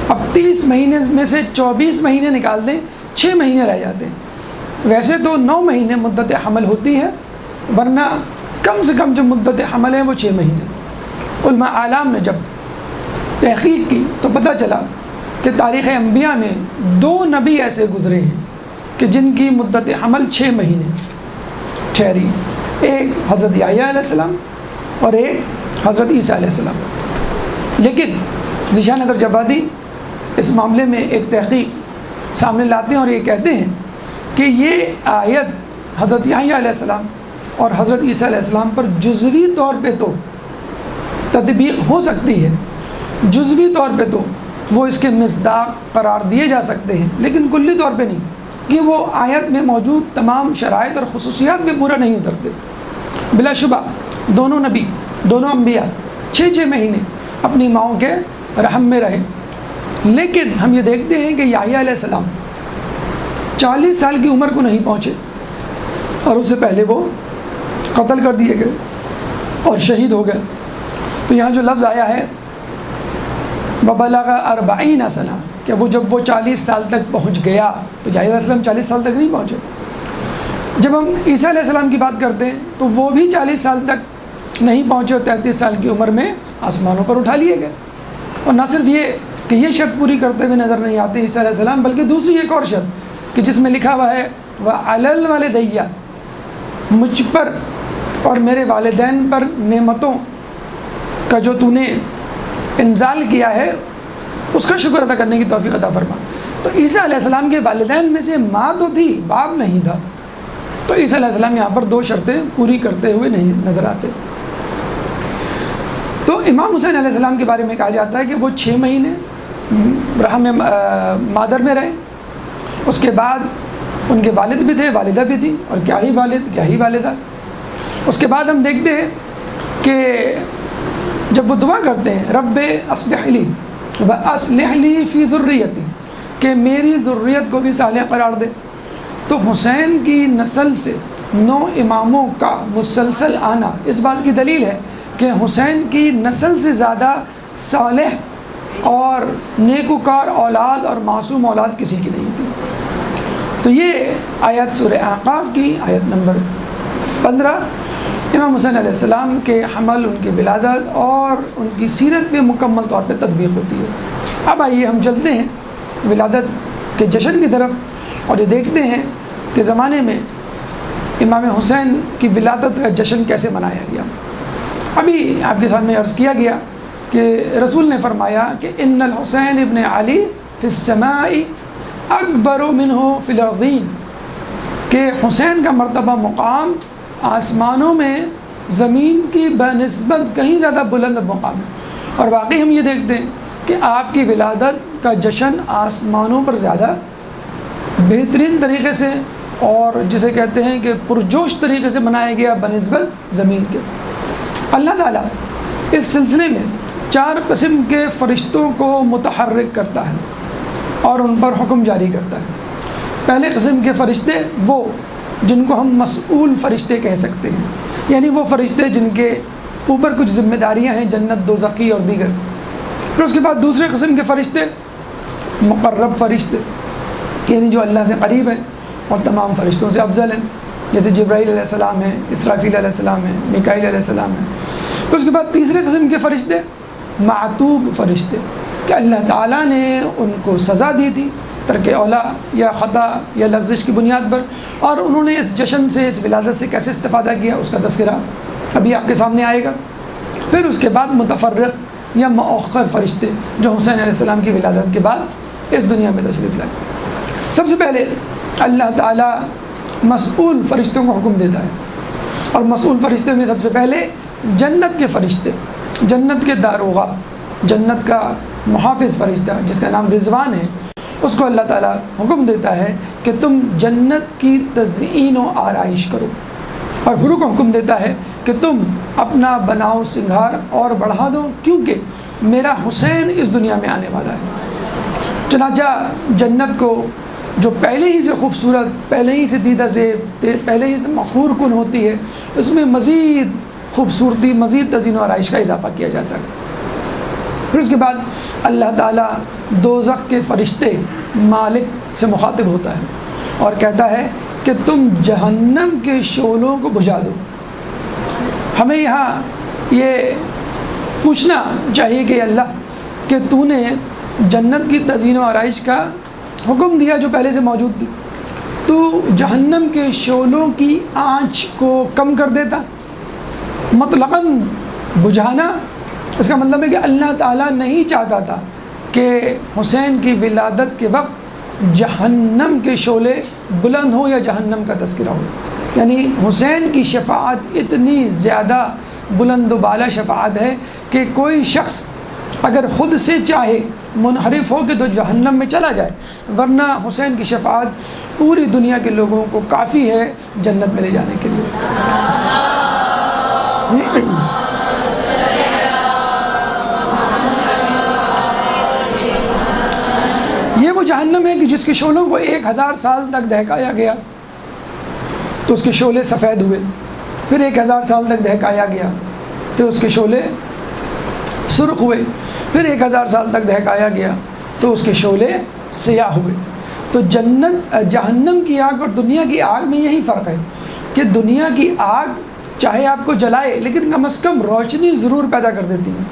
اب 30 مہینے میں سے 24 مہینے نکال دیں، 6 مہینے رہ جاتے ہیں۔ ویسے تو 9 مہینے مدت حمل ہوتی ہے، ورنہ کم سے کم جو مدت حمل ہے وہ 6 مہینے۔ علماء اعلام نے جب تحقیق کی تو پتہ چلا کہ تاریخ انبیاء میں 2 نبی ایسے گزرے ہیں کہ جن کی مدت حمل 6 مہینے ٹھہری، ایک حضرت یحییٰ علیہ السلام اور ایک حضرت عیسیٰ علیہ السلام۔ لیکن ذیشان درجبادی اس معاملے میں ایک تحقیق سامنے لاتے ہیں اور یہ کہتے ہیں کہ یہ آیت حضرت یحییٰ علیہ السلام اور حضرت عیسیٰ علیہ السلام پر جزوی طور پہ تو تطبیق ہو سکتی ہے، جزوی طور پہ تو وہ اس کے مصداق قرار دیے جا سکتے ہیں، لیکن کلی طور پہ نہیں، کہ وہ آیت میں موجود تمام شرائط اور خصوصیات میں پورا نہیں اترتے۔ بلا شبہ دونوں نبی، دونوں انبیاء 6 مہینے اپنی ماؤں کے رحم میں رہے، لیکن ہم یہ دیکھتے ہیں کہ یحییٰ علیہ السلام 40 سال کی عمر کو نہیں پہنچے اور اس سے پہلے وہ قتل کر دیے گئے اور شہید ہو گئے۔ تو یہاں جو لفظ آیا ہے وَبَلَغَ 40 سنہ، کہ وہ جب وہ 40 سال تک پہنچ گیا، تو یحییٰ علیہ السلام 40 سال تک نہیں پہنچے۔ جب ہم عیسیٰ علیہ السلام کی بات کرتے ہیں تو وہ بھی 40 سال تک نہیں پہنچے اور 33 سال کی عمر میں آسمانوں پر اٹھا لیے گئے۔ اور نہ صرف یہ کہ یہ شرط پوری کرتے ہوئے نظر نہیں آتے عیسیٰ علیہ السلام، بلکہ دوسری ایک اور شرط کہ جس میں لکھا ہوا ہے وَعَلَى الْوَالِدَيَّ، مجھ پر اور میرے والدین پر نعمتوں کا جو تو نے انزال کیا ہے اس کا شکر ادا کرنے کی توفیق عطا فرما۔ تو عیسیٰ علیہ السلام کے والدین میں سے ماں تو تھی، باپ نہیں تھا، تو عیسیٰ علیہ السلام یہاں پر 2 شرطیں پوری کرتے ہوئے نہیں نظر آتے۔ تو امام حسین علیہ السلام کے بارے میں کہا جاتا ہے کہ وہ 6 مہینے رحم مادر میں رہے، اس کے بعد ان کے والد بھی تھے، والدہ بھی تھی، اور کیا ہی والد کیا ہی والدہ۔ اس کے بعد ہم دیکھتے ہیں کہ جب وہ دعا کرتے ہیں رب اصلح لی واصلح لی فی ذریتی، کہ میری ذریت کو بھی صالح قرار دے، تو حسین کی نسل سے 9 اماموں کا مسلسل آنا اس بات کی دلیل ہے کہ حسین کی نسل سے زیادہ صالح اور نیکوکار اولاد اور معصوم اولاد کسی کی نہیں تھی۔ تو یہ آیت سورہ احقاف کی آیت نمبر 15 امام حسین علیہ السلام کے حمل، ان کی ولادت اور ان کی سیرت پہ مکمل طور پہ تطبیق ہوتی ہے۔ اب آئیے ہم چلتے ہیں ولادت کے جشن کی طرف اور یہ دیکھتے ہیں کہ زمانے میں امام حسین کی ولادت کا جشن کیسے منایا گیا۔ ابھی آپ کے سامنے عرض کیا گیا کہ رسول نے فرمایا کہ ان الحسین ابن علی فی السماء اکبر منہ فی الارضین، کہ حسین کا مرتبہ مقام آسمانوں میں زمین کی بنسبت کہیں زیادہ بلند مقام ہے۔ اور واقعی ہم یہ دیکھتے ہیں کہ آپ کی ولادت کا جشن آسمانوں پر زیادہ بہترین طریقے سے اور جسے کہتے ہیں کہ پرجوش طریقے سے منایا گیا بنسبت زمین کے۔ اللہ تعالیٰ اس سلسلے میں 4 قسم کے فرشتوں کو متحرک کرتا ہے اور ان پر حکم جاری کرتا ہے۔ پہلے قسم کے فرشتے وہ جن کو ہم مسئول فرشتے کہہ سکتے ہیں، یعنی وہ فرشتے جن کے اوپر کچھ ذمہ داریاں ہیں، جنت، دوزخی اور دیگر۔ پھر اس کے بعد دوسرے قسم کے فرشتے مقرب فرشتے، یعنی جو اللہ سے قریب ہیں اور تمام فرشتوں سے افضل ہیں، جیسے جبرائیل علیہ السلام ہیں، اسرافیل علیہ السلام ہیں، میکائیل علیہ السلام ہیں۔ پھر اس کے بعد تیسرے قسم کے فرشتے معتوب فرشتے، کہ اللہ تعالیٰ نے ان کو سزا دی تھی ترک اولا یا خطا یا لغزش کی بنیاد پر، اور انہوں نے اس جشن سے، اس ولادت سے کیسے استفادہ کیا، اس کا تذکرہ ابھی آپ کے سامنے آئے گا۔ پھر اس کے بعد متفرق یا مؤخر فرشتے جو حسین علیہ السلام کی ولادت کے بعد اس دنیا میں تشریف لائے۔ سب سے پہلے اللہ تعالیٰ مسئول فرشتوں کو حکم دیتا ہے، اور مسئول فرشتے میں سب سے پہلے جنت کے فرشتے، جنت کے داروغہ، جنت کا محافظ فرشتہ جس کا نام رضوان ہے، اس کو اللہ تعالیٰ حکم دیتا ہے کہ تم جنت کی تزئین و آرائش کرو، اور حور کو حکم دیتا ہے کہ تم اپنا بناؤ سنگھار اور بڑھا دو، کیونکہ میرا حسین اس دنیا میں آنے والا ہے۔ چنانچہ جنت کو جو پہلے ہی سے خوبصورت، پہلے ہی سے دیدہ زیب، پہلے ہی سے مسحور کن ہوتی ہے، اس میں مزید خوبصورتی، مزید تزئین و آرائش کا اضافہ کیا جاتا ہے۔ پھر اس کے بعد اللہ تعالیٰ دوزخ کے فرشتے مالک سے مخاطب ہوتا ہے اور کہتا ہے کہ تم جہنم کے شعلوں کو بجھا دو۔ ہمیں یہاں یہ پوچھنا چاہیے کہ اللہ کہ تو نے جنت کی تزئین و آرائش کا حکم دیا جو پہلے سے موجود تھی، تو جہنم کے شعلوں کی آنچ کو کم کر دیتا، مطلقاً بجھانا۔ اس کا مطلب ہے کہ اللہ تعالیٰ نہیں چاہتا تھا کہ حسین کی ولادت کے وقت جہنم کے شعلے بلند ہوں یا جہنم کا تذکرہ ہو۔ یعنی حسین کی شفاعت اتنی زیادہ بلند و بالا شفاعت ہے کہ کوئی شخص اگر خود سے چاہے منحرف ہو کے تو جہنم میں چلا جائے، ورنہ حسین کی شفاعت پوری دنیا کے لوگوں کو کافی ہے جنت میں لے جانے کے لیے۔ یہ وہ جہنم ہے کہ جس کے شعلوں کو 1000 سال تک دہکایا گیا تو اس کے شعلے سفید ہوئے، پھر 1000 سال تک دہکایا گیا تو اس کے شعلے سرخ ہوئے، پھر 1000 سال تک دہکایا گیا تو اس کے شعلے سیاہ ہوئے۔ تو جہنم کی آگ اور دنیا کی آگ میں یہی فرق ہے کہ دنیا کی آگ چاہے آپ کو جلائے لیکن کم از کم روشنی ضرور پیدا کر دیتی ہے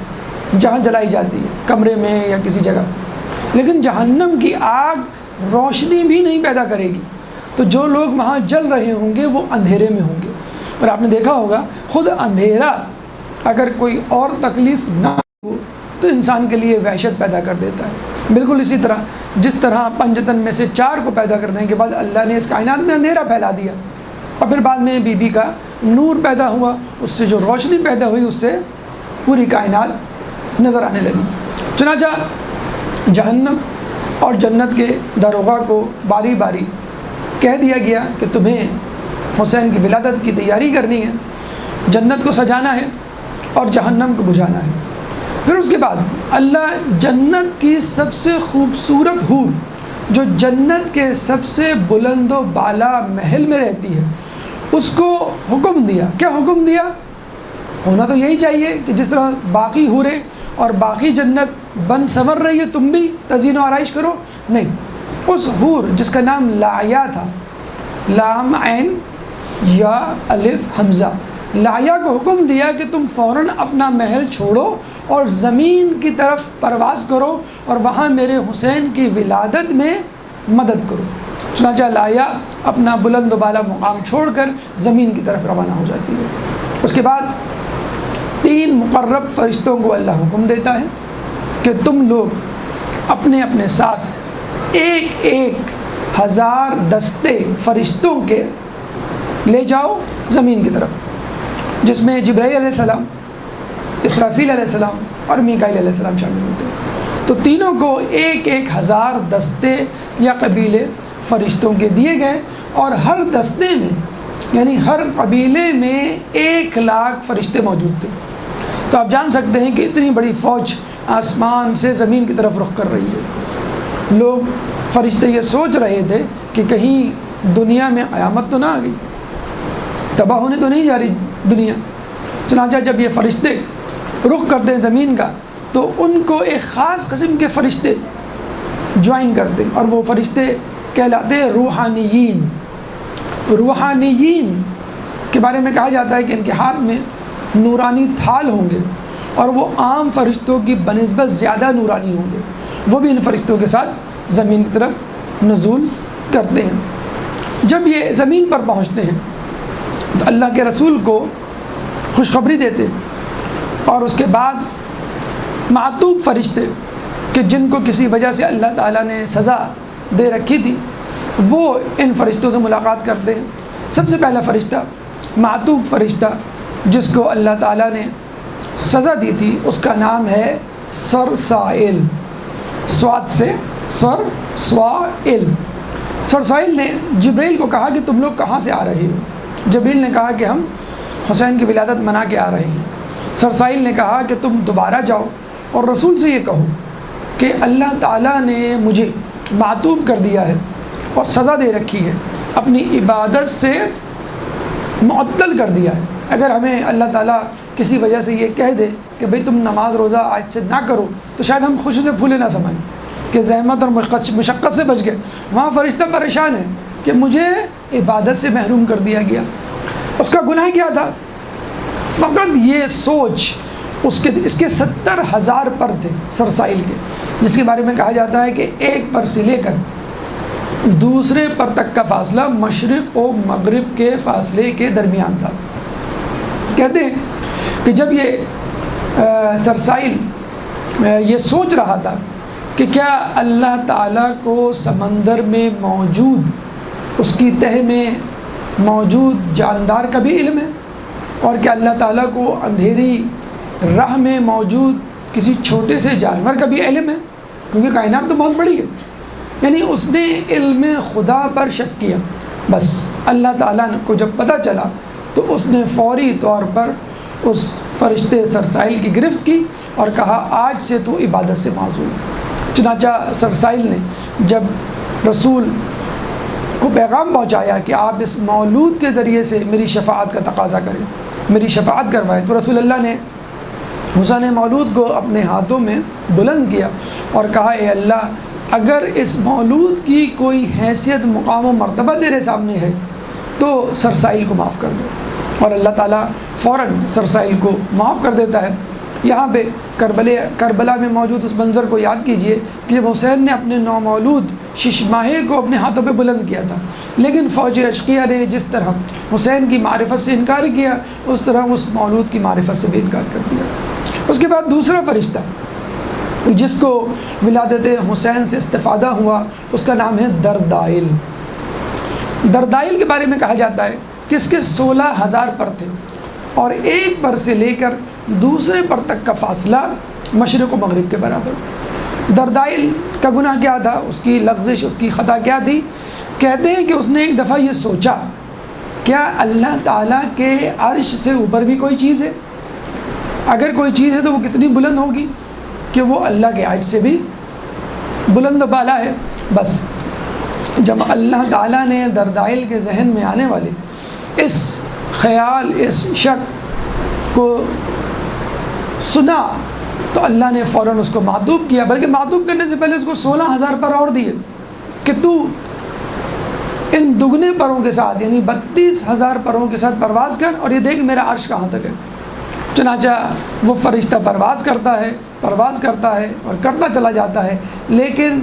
جہاں جلائی جاتی ہے، کمرے میں یا کسی جگہ، لیکن جہنم کی آگ روشنی بھی نہیں پیدا کرے گی۔ تو جو لوگ وہاں جل رہے ہوں گے وہ اندھیرے میں ہوں گے، اور آپ نے دیکھا ہوگا خود اندھیرا اگر کوئی اور تکلیف نہ ہو تو انسان کے لیے وحشت پیدا کر دیتا ہے۔ بالکل اسی طرح جس طرح پنجتن میں سے 4 کو پیدا کرنے کے بعد اللہ نے اس کائنات میں اندھیرا پھیلا دیا، اور پھر بعد میں بی بی کا نور پیدا ہوا، اس سے جو روشنی پیدا ہوئی اس سے پوری کائنات نظر آنے لگی۔ چنانچہ جہنم اور جنت کے داروغہ کو باری باری کہہ دیا گیا کہ تمہیں حسین کی ولادت کی تیاری کرنی ہے، جنت کو سجانا ہے اور جہنم کو بجھانا ہے۔ پھر اس کے بعد اللہ جنت کی سب سے خوبصورت حور جو جنت کے سب سے بلند و بالا محل میں رہتی ہے اس کو حکم دیا۔ کیا حکم دیا؟ ہونا تو یہی چاہیے کہ جس طرح باقی حوریں اور باقی جنت بن سنور رہی ہے تم بھی تزئین و آرائش کرو، نہیں، اس حور جس کا نام لایا تھا، لام عین یا الف حمزہ، لایا کو حکم دیا کہ تم فوراً اپنا محل چھوڑو اور زمین کی طرف پرواز کرو اور وہاں میرے حسین کی ولادت میں مدد کرو۔ چنانچہ لایا اپنا بلند و بالا مقام چھوڑ کر زمین کی طرف روانہ ہو جاتی ہے۔ اس کے بعد 3 مقرب فرشتوں کو اللہ حکم دیتا ہے کہ تم لوگ اپنے اپنے ساتھ 1000 دستے فرشتوں کے لے جاؤ زمین کی طرف، جس میں جبرائیل علیہ السلام، اسرافیل علیہ السلام اور میکائیل علیہ السلام شامل ہوتے ہیں۔ تو تینوں کو 1000 دستے یا قبیلے فرشتوں کے دیے گئے، اور ہر دستے میں یعنی ہر قبیلے میں 1,00,000 فرشتے موجود تھے۔ تو آپ جان سکتے ہیں کہ اتنی بڑی فوج آسمان سے زمین کی طرف رخ کر رہی ہے۔ لوگ فرشتے یہ سوچ رہے تھے کہ کہیں دنیا میں قیامت تو نہ آ گئی، تباہ ہونے تو نہیں جا رہی دنیا۔ چنانچہ جب یہ فرشتے رخ کرتے ہیں زمین کا تو ان کو ایک خاص قسم کے فرشتے جوائن کرتے ہیں، اور وہ فرشتے کہلاتے ہیں روحانیین۔ روحانیین کے بارے میں کہا جاتا ہے کہ ان کے ہاتھ میں نورانی تھال ہوں گے، اور وہ عام فرشتوں کی بنسبت زیادہ نورانی ہوں گے۔ وہ بھی ان فرشتوں کے ساتھ زمین کی طرف نزول کرتے ہیں۔ جب یہ زمین پر پہنچتے ہیں تو اللہ کے رسول کو خوشخبری دیتے، اور اس کے بعد معتوب فرشتے کہ جن کو کسی وجہ سے اللہ تعالیٰ نے سزا دے رکھی تھی وہ ان فرشتوں سے ملاقات کرتے ہیں۔ سب سے پہلا فرشتہ معتوب فرشتہ جس کو اللہ تعالیٰ نے سزا دی تھی اس کا نام ہے سرسائل، سواد سے سر سوائل۔ سرسائل نے جبرائیل کو کہا کہ تم لوگ کہاں سے آ رہے ہو؟ جبرائیل نے کہا کہ ہم حسین کی ولادت منا کے آ رہے ہیں۔ سرسائل نے کہا کہ تم دوبارہ جاؤ اور رسول سے یہ کہو کہ اللہ تعالیٰ نے مجھے معتوب کر دیا ہے اور سزا دے رکھی ہے، اپنی عبادت سے معطل کر دیا ہے۔ اگر ہمیں اللہ تعالیٰ کسی وجہ سے یہ کہہ دے کہ بھئی تم نماز روزہ آج سے نہ کرو تو شاید ہم خوشی سے پھولے نہ سمائیں کہ زحمت اور مشقت سے بچ گئے۔ وہاں فرشتہ پریشان ہے کہ مجھے عبادت سے محروم کر دیا گیا۔ اس کا گناہ کیا تھا؟ فقط یہ سوچ اس کے 70,000 پر تھے سرسائل کے، جس کے بارے میں کہا جاتا ہے کہ ایک پر سے لے کر دوسرے پر تک کا فاصلہ مشرق و مغرب کے فاصلے کے درمیان تھا۔ کہتے ہیں کہ جب یہ سرسائل یہ سوچ رہا تھا کہ کیا اللہ تعالیٰ کو سمندر میں موجود، اس کی تہہ میں موجود جاندار کا بھی علم ہے، اور کیا اللہ تعالیٰ کو اندھیری راہ میں موجود کسی چھوٹے سے جانور کا بھی علم ہے، کیونکہ کائنات تو بہت بڑی ہے۔ یعنی اس نے علم خدا پر شک کیا۔ بس اللہ تعالیٰ کو جب پتہ چلا تو اس نے فوری طور پر اس فرشتے سرسائل کی گرفت کی اور کہا آج سے تو عبادت سے معزول ہے۔ چنانچہ سرسائل نے جب رسول کو پیغام پہنچایا کہ آپ اس مولود کے ذریعے سے میری شفاعت کا تقاضا کریں، میری شفاعت کروائیں، تو رسول اللہ نے حسین مولود کو اپنے ہاتھوں میں بلند کیا اور کہا اے اللہ، اگر اس مولود کی کوئی حیثیت، مقام و مرتبہ تیرے سامنے ہے تو سرسائل کو معاف کر دو، اور اللہ تعالیٰ فوراً سرسائل کو معاف کر دیتا ہے۔ یہاں پہ کربلا میں موجود اس منظر کو یاد کیجئے کہ جب حسین نے اپنے نومولود ششماہے کو اپنے ہاتھوں پہ بلند کیا تھا، لیکن فوج اشقیہ نے جس طرح حسین کی معرفت سے انکار کیا، اس طرح اس مولود کی معرفت سے بھی انکار کر دیا۔ اس کے بعد دوسرا فرشتہ جس کو ولادت حسین سے استفادہ ہوا، اس کا نام ہے دردائل۔ دردائل کے بارے میں کہا جاتا ہے کہ اس کے 16,000 پر تھے، اور ایک پر سے لے کر دوسرے پر تک کا فاصلہ مشرق و مغرب کے برابر۔ دردائل کا گناہ کیا تھا، اس کی لغزش، اس کی خطا کیا تھی؟ کہتے ہیں کہ اس نے ایک دفعہ یہ سوچا کیا اللہ تعالیٰ کے عرش سے اوپر بھی کوئی چیز ہے؟ اگر کوئی چیز ہے تو وہ کتنی بلند ہوگی کہ وہ اللہ کے عرش سے بھی بلند و بالا ہے۔ بس جب اللہ تعالیٰ نے دردائل کے ذہن میں آنے والے اس خیال، اس شک کو سنا تو اللہ نے فوراً اس کو معطوب کیا، بلکہ معطوب کرنے سے پہلے اس کو 16,000 پر اور دیے کہ تو ان دگنے پروں کے ساتھ، یعنی 32,000 پروں کے ساتھ پرواز کر، اور یہ دیکھ میرا عرش کہاں تک ہے۔ چنانچہ وہ فرشتہ پرواز کرتا ہے اور کرتا چلا جاتا ہے، لیکن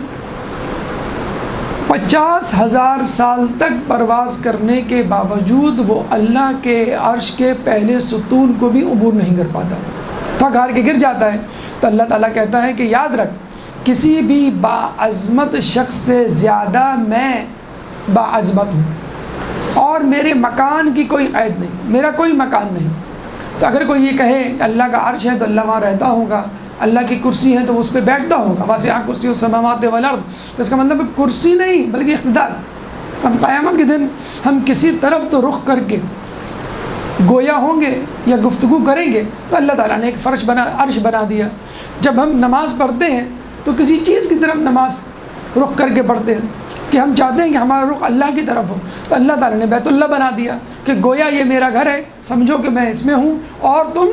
50,000 سال تک پرواز کرنے کے باوجود وہ اللہ کے عرش کے پہلے ستون کو بھی عبور نہیں کر پاتا، تھک ہار کے گر جاتا ہے۔ تو اللہ تعالیٰ کہتا ہے کہ یاد رکھ، کسی بھی باعظمت شخص سے زیادہ میں باعظمت ہوں، اور میرے مکان کی کوئی قید نہیں، میرا کوئی مکان نہیں۔ تو اگر کوئی یہ کہے کہ اللہ کا عرش ہے تو اللہ وہاں رہتا ہوگا، اللہ کی کرسی ہے تو اس پہ بیٹھتا ہوگا، واسع کرسی السماوات والارض، تو اس کا مطلب کرسی نہیں بلکہ اقتدار۔ ہم قیامت کے دن ہم کسی طرف تو رخ کر کے گویا ہوں گے یا گفتگو کریں گے، تو اللہ تعالیٰ نے ایک عرش بنا دیا۔ جب ہم نماز پڑھتے ہیں تو کسی چیز کی طرف نماز رخ کر کے پڑھتے ہیں کہ ہم چاہتے ہیں کہ ہمارا رخ اللہ کی طرف ہو، تو اللہ تعالیٰ نے بیت اللہ بنا دیا کہ گویا یہ میرا گھر ہے، سمجھو کہ میں اس میں ہوں اور تم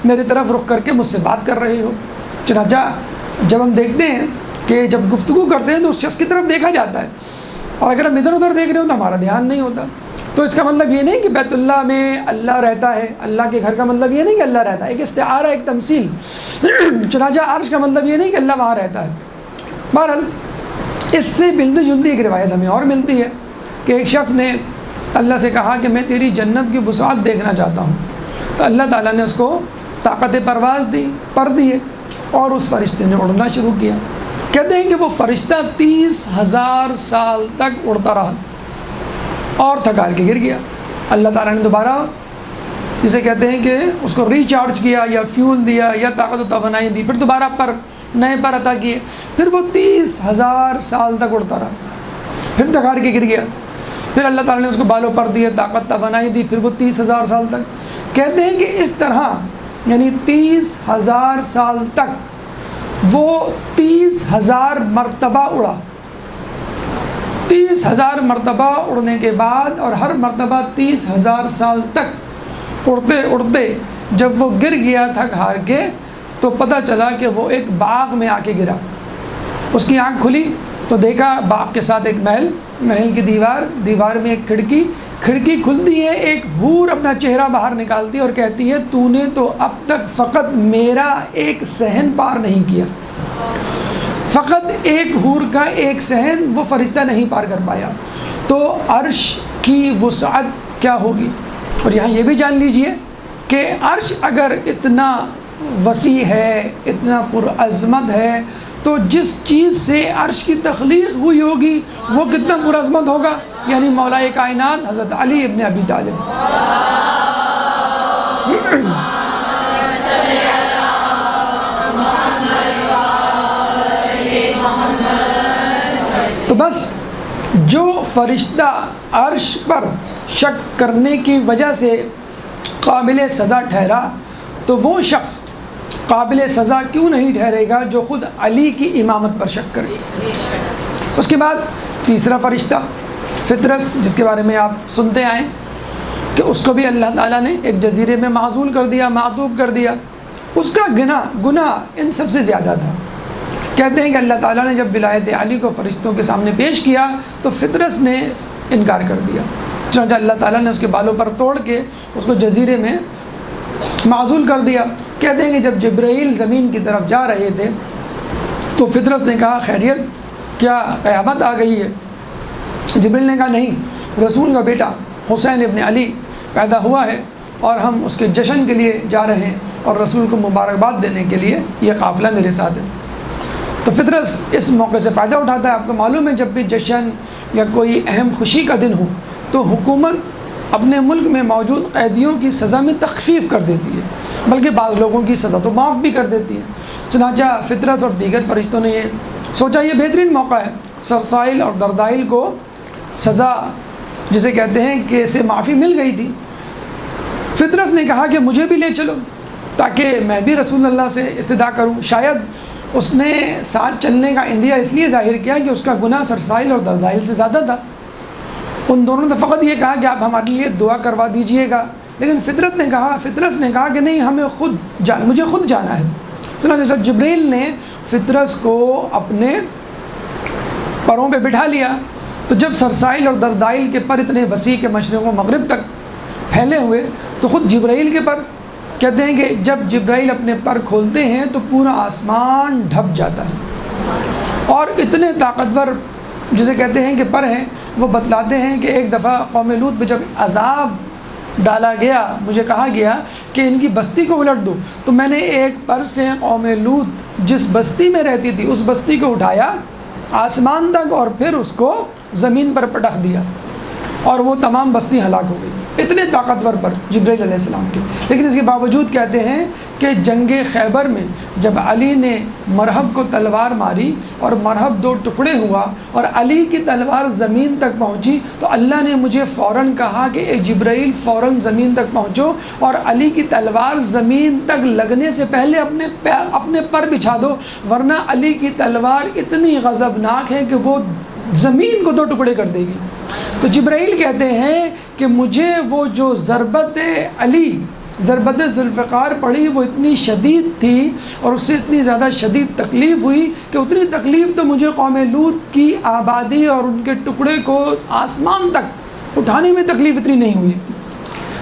میری طرف رخ کر کے مجھ سے بات کر رہے ہو۔ چنانچہ جب ہم دیکھتے ہیں کہ جب گفتگو کرتے ہیں تو اس شخص کی طرف دیکھا جاتا ہے، اور اگر ہم ادھر ادھر دیکھ رہے ہو تو ہمارا دھیان نہیں ہوتا۔ تو اس کا مطلب یہ نہیں کہ بیت اللہ میں اللہ رہتا ہے، اللہ کے گھر کا مطلب یہ نہیں کہ اللہ رہتا ہے، ایک استعارہ، ایک تمثیل۔ چنانچہ عرش کا مطلب یہ نہیں کہ اللہ وہاں رہتا ہے۔ بہرحال اس سے ملتی جلتی ایک روایت ہمیں اور ملتی ہے کہ ایک شخص نے اللہ سے کہا کہ میں تیری جنت کی وسعت دیکھنا چاہتا ہوں، تو اللہ تعالیٰ نے اس کو طاقت پرواز دیے اور اس فرشتے نے اڑنا شروع کیا۔ کہتے ہیں کہ وہ فرشتہ 30,000 سال تک اڑتا رہا اور تھکار کے گر گیا۔ اللہ تعالیٰ نے دوبارہ جسے کہتے ہیں کہ اس کو ریچارج کیا یا فیول دیا یا طاقت و توانائی دی، پھر دوبارہ نئے پر عطا کیے، پھر وہ 30,000 سال تک اڑتا رہا، پھر تھکار کے گر گیا، پھر اللہ تعالیٰ نے اس کو بالوں پر دیے، طاقت توانائی دی، پھر وہ 30,000 سال تک۔ کہتے ہیں کہ اس طرح یعنی 30,000 سال تک وہ 30,000 مرتبہ اڑا۔ 30,000 مرتبہ اڑنے کے بعد، اور ہر مرتبہ 30,000 سال تک اڑتے اڑتے جب وہ گر گیا تھک ہار کے، تو پتہ چلا کہ وہ ایک باغ میں آ کے گرا۔ اس کی آنکھ کھلی تو دیکھا باغ کے ساتھ ایک محل کی دیوار میں ایک کھڑکی، کھڑکی کھلتی ہے، ایک حور اپنا چہرہ باہر نکالتی ہے اور کہتی ہے تو نے تو اب تک فقط میرا ایک صحن پار نہیں کیا، فقط ایک حور کا ایک صحن وہ فرشتہ نہیں پار کر پایا، تو عرش کی وسعت کیا ہوگی۔ اور یہاں یہ بھی جان لیجئے کہ عرش اگر اتنا وسیع ہے، اتنا پرعظمت ہے، تو جس چیز سے عرش کی تخلیق ہوئی ہوگی وہ کتنا پرعظمت ہوگا، یعنی مولا کائنات حضرت علی ابن ابی طالب۔ تو بس جو فرشتہ عرش پر شک کرنے کی وجہ سے قابل سزا ٹھہرا، تو وہ شخص قابل سزا کیوں نہیں ٹھہرے گا جو خود علی کی امامت پر شک کرے۔ اس کے بعد تیسرا فرشتہ فطرس، جس کے بارے میں آپ سنتے آئیں کہ اس کو بھی اللہ تعالیٰ نے ایک جزیرے میں معزول کر دیا، معذوب کر دیا۔ اس کا گناہ ان سب سے زیادہ تھا۔ کہتے ہیں کہ اللہ تعالیٰ نے جب ولایت علی کو فرشتوں کے سامنے پیش کیا تو فطرس نے انکار کر دیا، چنانچہ اللہ تعالیٰ نے اس کے بالوں پر توڑ کے اس کو جزیرے میں معزول کر دیا۔ کہتے ہیں کہ جب جبرائیل زمین کی طرف جا رہے تھے تو فطرس نے کہا خیریت، کیا قیامت آ گئی ہے؟ جبرائیل نے کہا نہیں، رسول کا بیٹا حسین ابن علی پیدا ہوا ہے اور ہم اس کے جشن کے لیے جا رہے ہیں اور رسول کو مبارکباد دینے کے لیے یہ قافلہ میرے ساتھ ہے۔ تو فطرس اس موقع سے فائدہ اٹھاتا ہے۔ آپ کو معلوم ہے جب بھی جشن یا کوئی اہم خوشی کا دن ہو تو حکومت اپنے ملک میں موجود قیدیوں کی سزا میں تخفیف کر دیتی ہے، بلکہ بعض لوگوں کی سزا تو معاف بھی کر دیتی ہے۔ چنانچہ فطرس اور دیگر فرشتوں نے یہ سوچا یہ بہترین موقع ہے، سرسائل اور دردائل کو سزا جسے کہتے ہیں کہ اسے معافی مل گئی تھی۔ فطرس نے کہا کہ مجھے بھی لے چلو تاکہ میں بھی رسول اللہ سے استدعا کروں۔ شاید اس نے ساتھ چلنے کا اندیہ اس لیے ظاہر کیا کہ اس کا گناہ سرسائل اور دردائل سے زیادہ تھا۔ ان دونوں نے فقط یہ کہا کہ آپ ہمارے لیے دعا کروا دیجئے گا، لیکن فطرس نے کہا کہ نہیں، مجھے خود جانا ہے۔ چنانچہ جب جبرائیل نے فطرس کو اپنے پروں پہ بٹھا لیا تو جب سرسائل اور دردائل کے پر اتنے وسیع کے مشرق و مغرب تک پھیلے ہوئے تو خود جبرائیل کے پر، کہتے ہیں کہ جب جبرائیل اپنے پر کھولتے ہیں تو پورا آسمان ڈھک جاتا ہے، اور اتنے طاقتور جسے کہتے ہیں کہ پر ہیں، وہ بتلاتے ہیں کہ ایک دفعہ قوم لوط پہ جب عذاب ڈالا گیا، مجھے کہا گیا کہ ان کی بستی کو الٹ دو، تو میں نے ایک پر سے قوم لوط جس بستی میں رہتی تھی اس بستی کو اٹھایا آسمان تک اور پھر اس کو زمین پر پٹخ دیا، اور وہ تمام بستی ہلاک ہو گئی۔ اتنے طاقتور پر جبرائیل علیہ السلام کے، لیکن اس کے باوجود کہتے ہیں کہ جنگ خیبر میں جب علی نے مرہب کو تلوار ماری اور مرہب دو ٹکڑے ہوا اور علی کی تلوار زمین تک پہنچی تو اللہ نے مجھے فوراً کہا کہ اے جبرائیل فوراً زمین تک پہنچو اور علی کی تلوار زمین تک لگنے سے پہلے اپنے پر بچھا دو، ورنہ علی کی تلوار اتنی غضبناک ہے کہ وہ زمین کو دو ٹکڑے کر دے گی۔ تو جبرائیل کہتے ہیں کہ مجھے وہ جو ضربت ذوالفقار پڑی وہ اتنی شدید تھی اور اس سے اتنی زیادہ شدید تکلیف ہوئی کہ اتنی تکلیف تو مجھے قوم لوط کی آبادی اور ان کے ٹکڑے کو آسمان تک اٹھانے میں تکلیف اتنی نہیں ہوئی تھی۔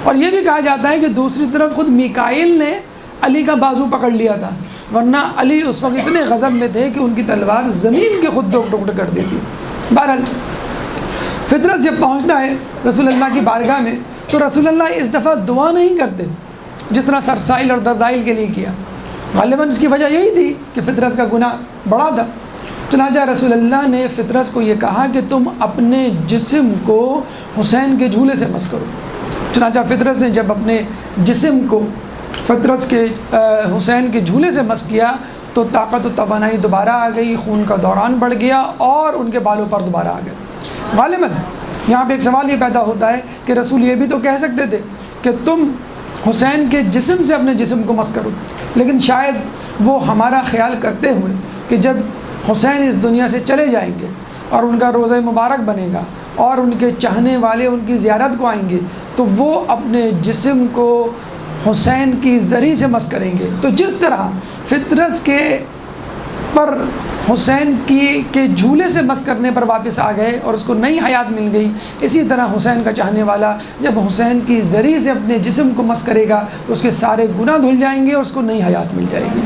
اور یہ بھی کہا جاتا ہے کہ دوسری طرف خود میکائیل نے علی کا بازو پکڑ لیا تھا، ورنہ علی اس وقت اتنے غضب میں تھے کہ ان کی تلوار زمین کے خود دو ٹکڑے کر دیتی۔ بہرحال فطرس جب پہنچتا ہے رسول اللہ کی بارگاہ میں تو رسول اللہ اس دفعہ دعا نہیں کرتے جس طرح سرسائل اور دردائل کے لیے کیا، غالباً اس کی وجہ یہی تھی کہ فطرس کا گناہ بڑا تھا۔ چنانچہ رسول اللہ نے فطرس کو یہ کہا کہ تم اپنے جسم کو حسین کے جھولے سے مس کرو۔ چنانچہ فطرس نے جب اپنے جسم کو فطرس کے حسین کے جھولے سے مس کیا تو طاقت و توانائی دوبارہ آ گئی، خون کا دوران بڑھ گیا اور ان کے بالوں پر دوبارہ آ گیا۔ غالباً یہاں پہ ایک سوال یہ پیدا ہوتا ہے کہ رسول یہ بھی تو کہہ سکتے تھے کہ تم حسین کے جسم سے اپنے جسم کو مس کرو، لیکن شاید وہ ہمارا خیال کرتے ہوئے کہ جب حسین اس دنیا سے چلے جائیں گے اور ان کا روزہ مبارک بنے گا اور ان کے چاہنے والے ان کی زیارت کو آئیں گے تو وہ اپنے جسم کو حسین کی زری سے مس کریں گے۔ تو جس طرح فطرس کے پر حسین کے جھولے سے مس کرنے پر واپس آ گئے اور اس کو نئی حیات مل گئی، اسی طرح حسین کا چاہنے والا جب حسین کی ذریعے سے اپنے جسم کو مس کرے گا تو اس کے سارے گناہ دھل جائیں گے اور اس کو نئی حیات مل جائے گی۔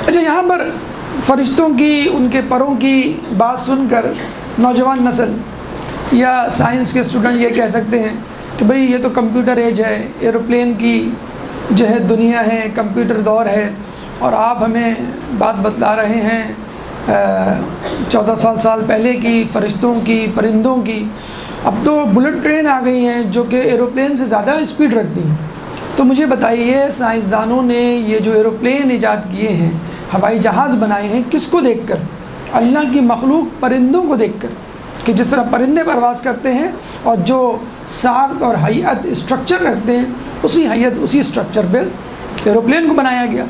اچھا، یہاں پر فرشتوں کی، ان کے پروں کی بات سن کر نوجوان نسل یا سائنس کے اسٹوڈنٹ یہ کہہ سکتے ہیں کہ بھئی یہ تو کمپیوٹر ایج ہے، ایروپلین کی جو ہے دنیا ہے، کمپیوٹر دور ہے، اور آپ ہمیں بات بتلا رہے ہیں 14 سال پہلے کی، فرشتوں کی، پرندوں کی۔ اب تو بلٹ ٹرین آ گئی ہیں جو کہ ایروپلین سے زیادہ اسپیڈ رکھتی ہیں۔ تو مجھے بتائیے، سائنسدانوں نے یہ جو ایروپلین ایجاد کیے ہیں، ہوائی جہاز بنائے ہیں، کس کو دیکھ کر؟ اللہ کی مخلوق پرندوں کو دیکھ کر، کہ جس طرح پرندے پرواز کرتے ہیں اور جو ساخت اور ہیئت اسٹرکچر رکھتے ہیں، اسی ہیئت اسی اسٹرکچر پہ ایروپلین کو بنایا گیا۔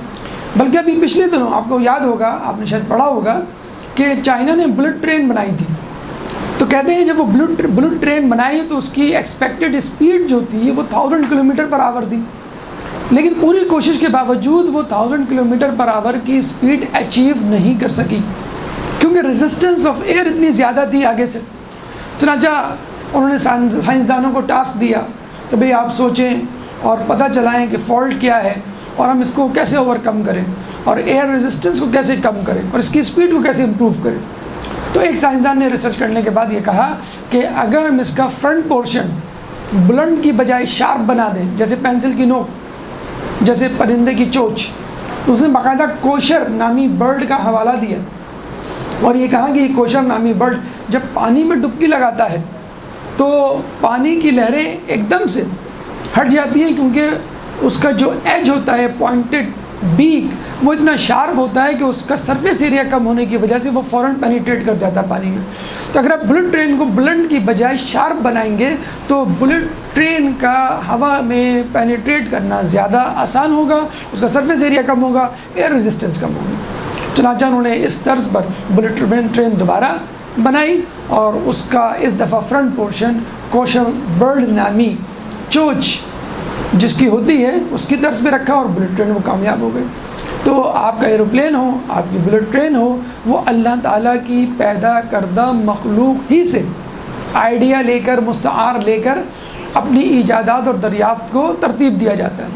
بلکہ ابھی پچھلے دنوں آپ کو یاد ہوگا، آپ نے شاید پڑھا ہوگا کہ چائنا نے بلٹ ٹرین بنائی تھی۔ تو کہتے ہیں جب وہ بلٹ ٹرین بنائی تو اس کی ایکسپیکٹڈ اسپیڈ جو تھی وہ 1000 کلومیٹر پر آور تھی، لیکن پوری کوشش کے باوجود وہ 1000 کلومیٹر پر آور کی اسپیڈ اچیو نہیں کر سکی، کیونکہ ریزسٹنس آف ایئر اتنی زیادہ تھی آگے سے۔ چنانچہ انہوں نے سائنسدانوں کو ٹاسک دیا کہ بھئی آپ سوچیں اور پتہ چلائیں کہ فالٹ کیا ہے اور ہم اس کو کیسے اوور کم کریں، اور ایئر ریزسٹنس کو کیسے کم کریں، اور اس کی اسپیڈ کو کیسے امپروو کریں۔ تو ایک سائنسدان نے ریسرچ کرنے کے بعد یہ کہا کہ اگر ہم اس کا فرنٹ پورشن بلنٹ کی بجائے شارپ بنا دیں، جیسے پینسل کی نوک، جیسے پرندے کی چونچ، تو اس نے باقاعدہ کوشر نامی برڈ کا حوالہ دیا اور یہ کہا کہ یہ کوشر نامی برڈ جب پانی میں ڈبکی لگاتا ہے تو پانی کی لہریں ایک دم سے ہٹ جاتی ہیں، کیونکہ اس کا جو ایج ہوتا ہے، پوائنٹڈ بیک، وہ اتنا شارپ ہوتا ہے کہ اس کا سرفیس ایریا کم ہونے کی وجہ سے وہ فوراً پینیٹریٹ کر جاتا ہے پانی میں۔ تو اگر آپ بلٹ ٹرین کو بلنٹ کی بجائے شارپ بنائیں گے تو بلٹ ٹرین کا ہوا میں پینیٹریٹ کرنا زیادہ آسان ہوگا، اس کا سرفیس ایریا کم ہوگا، ایئر ریزسٹنس کم ہوگی۔ چنانچہ انہوں نے اس طرز پر بلٹ ٹرین دوبارہ بنائی اور اس کا اس دفعہ فرنٹ پورشن کوشر برڈ نامی چونچ جس کی ہوتی ہے اس کی طرز پہ رکھا اور بلٹ ٹرین وہ کامیاب ہو گئی۔ تو آپ کا ایروپلین ہو، آپ کی بلٹ ٹرین ہو، وہ اللہ تعالیٰ کی پیدا کردہ مخلوق ہی سے آئیڈیا لے کر، مستعار لے کر اپنی ایجادات اور دریافت کو ترتیب دیا جاتا ہے۔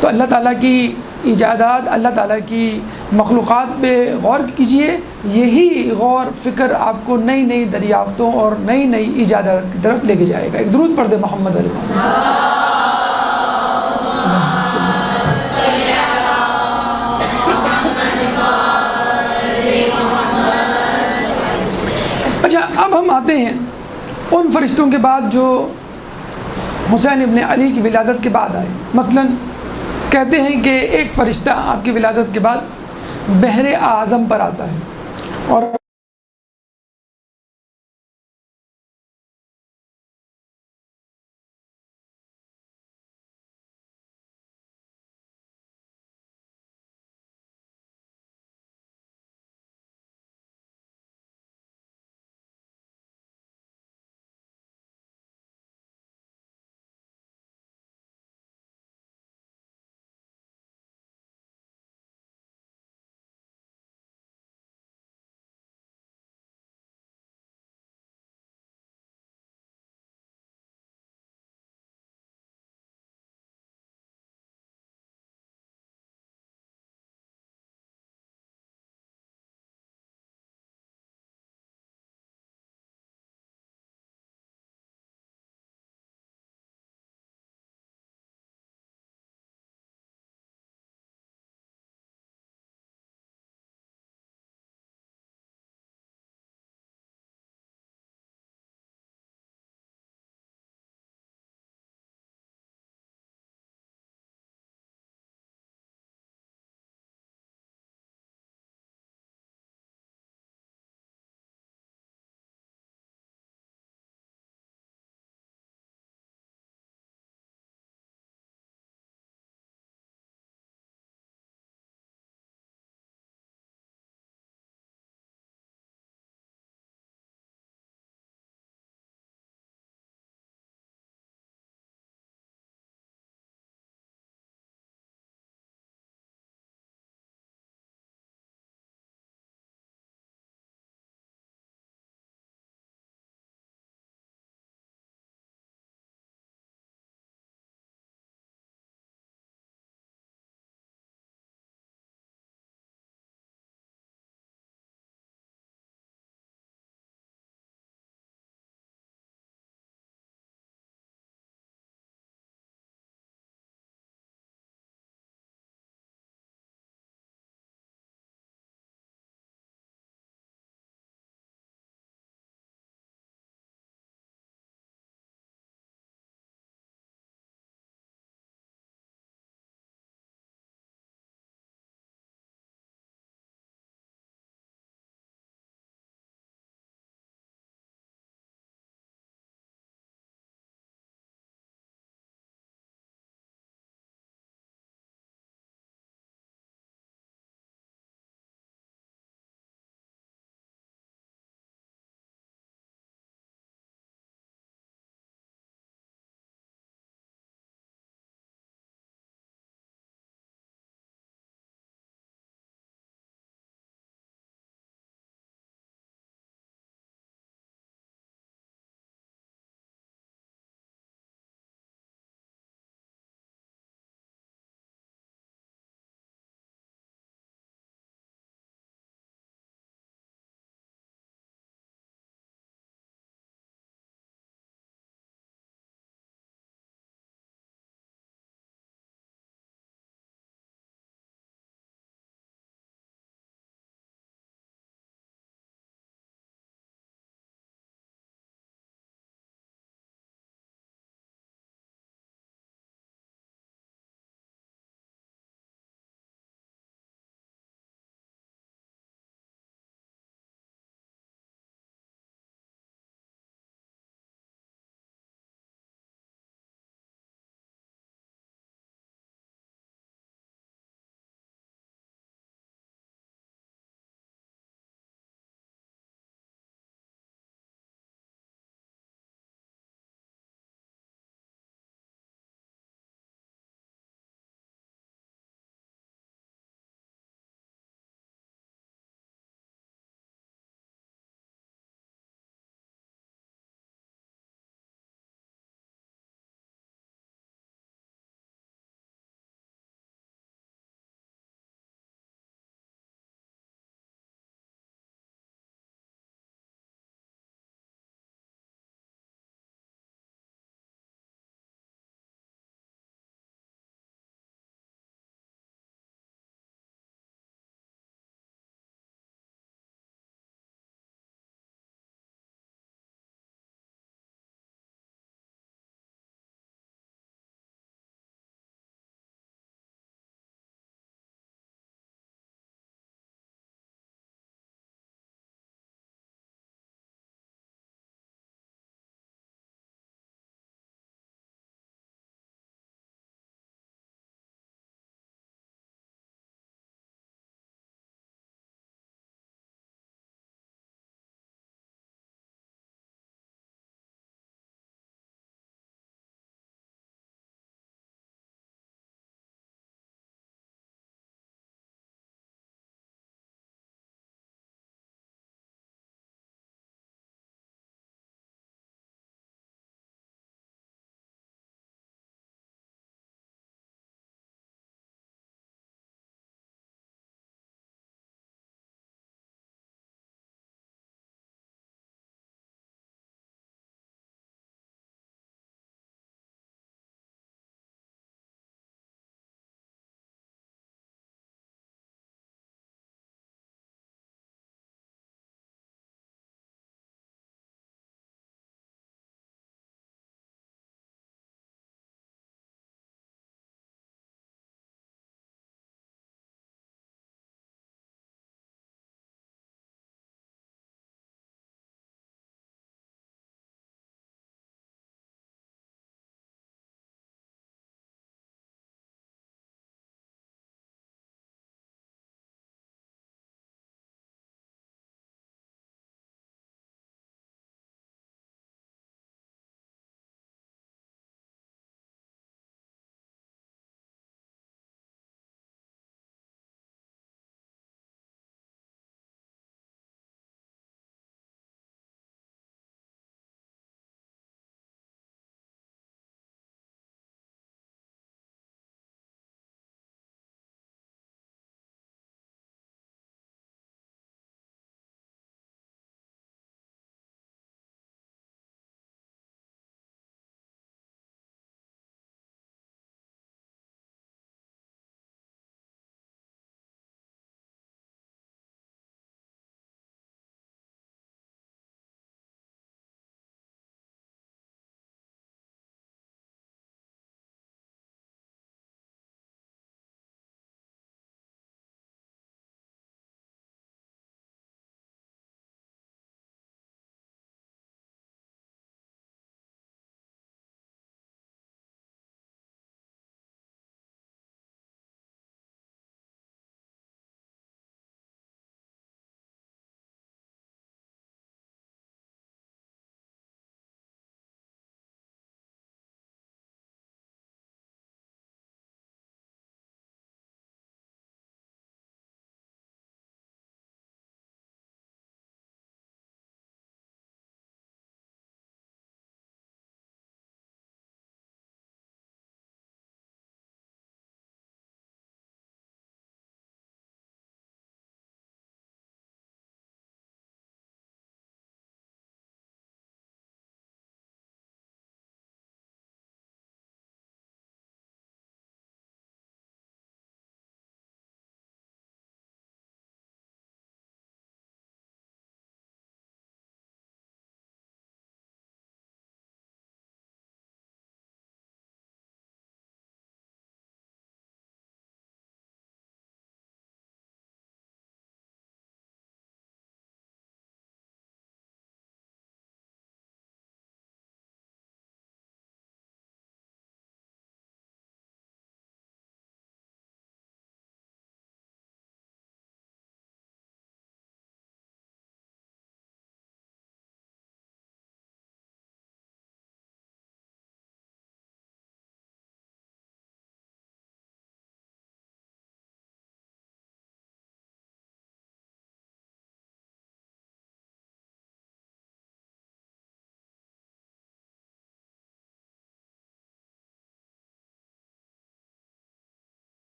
تو اللہ تعالیٰ کی ایجادات، اللہ تعالیٰ کی مخلوقات پہ غور کیجئے، یہی غور فکر آپ کو نئی نئی دریافتوں اور نئی نئی ایجادات کی طرف لے کے جائے گا۔ ایک درود پڑھ دے محمد علیہ وسلم۔ اچھا، اب ہم آتے ہیں ان فرشتوں کے بعد جو حسین ابن علی کی ولادت کے بعد آئے۔ مثلا کہتے ہیں کہ ایک فرشتہ آپ کی ولادت کے بعد بحر اعظم پر آتا ہے اور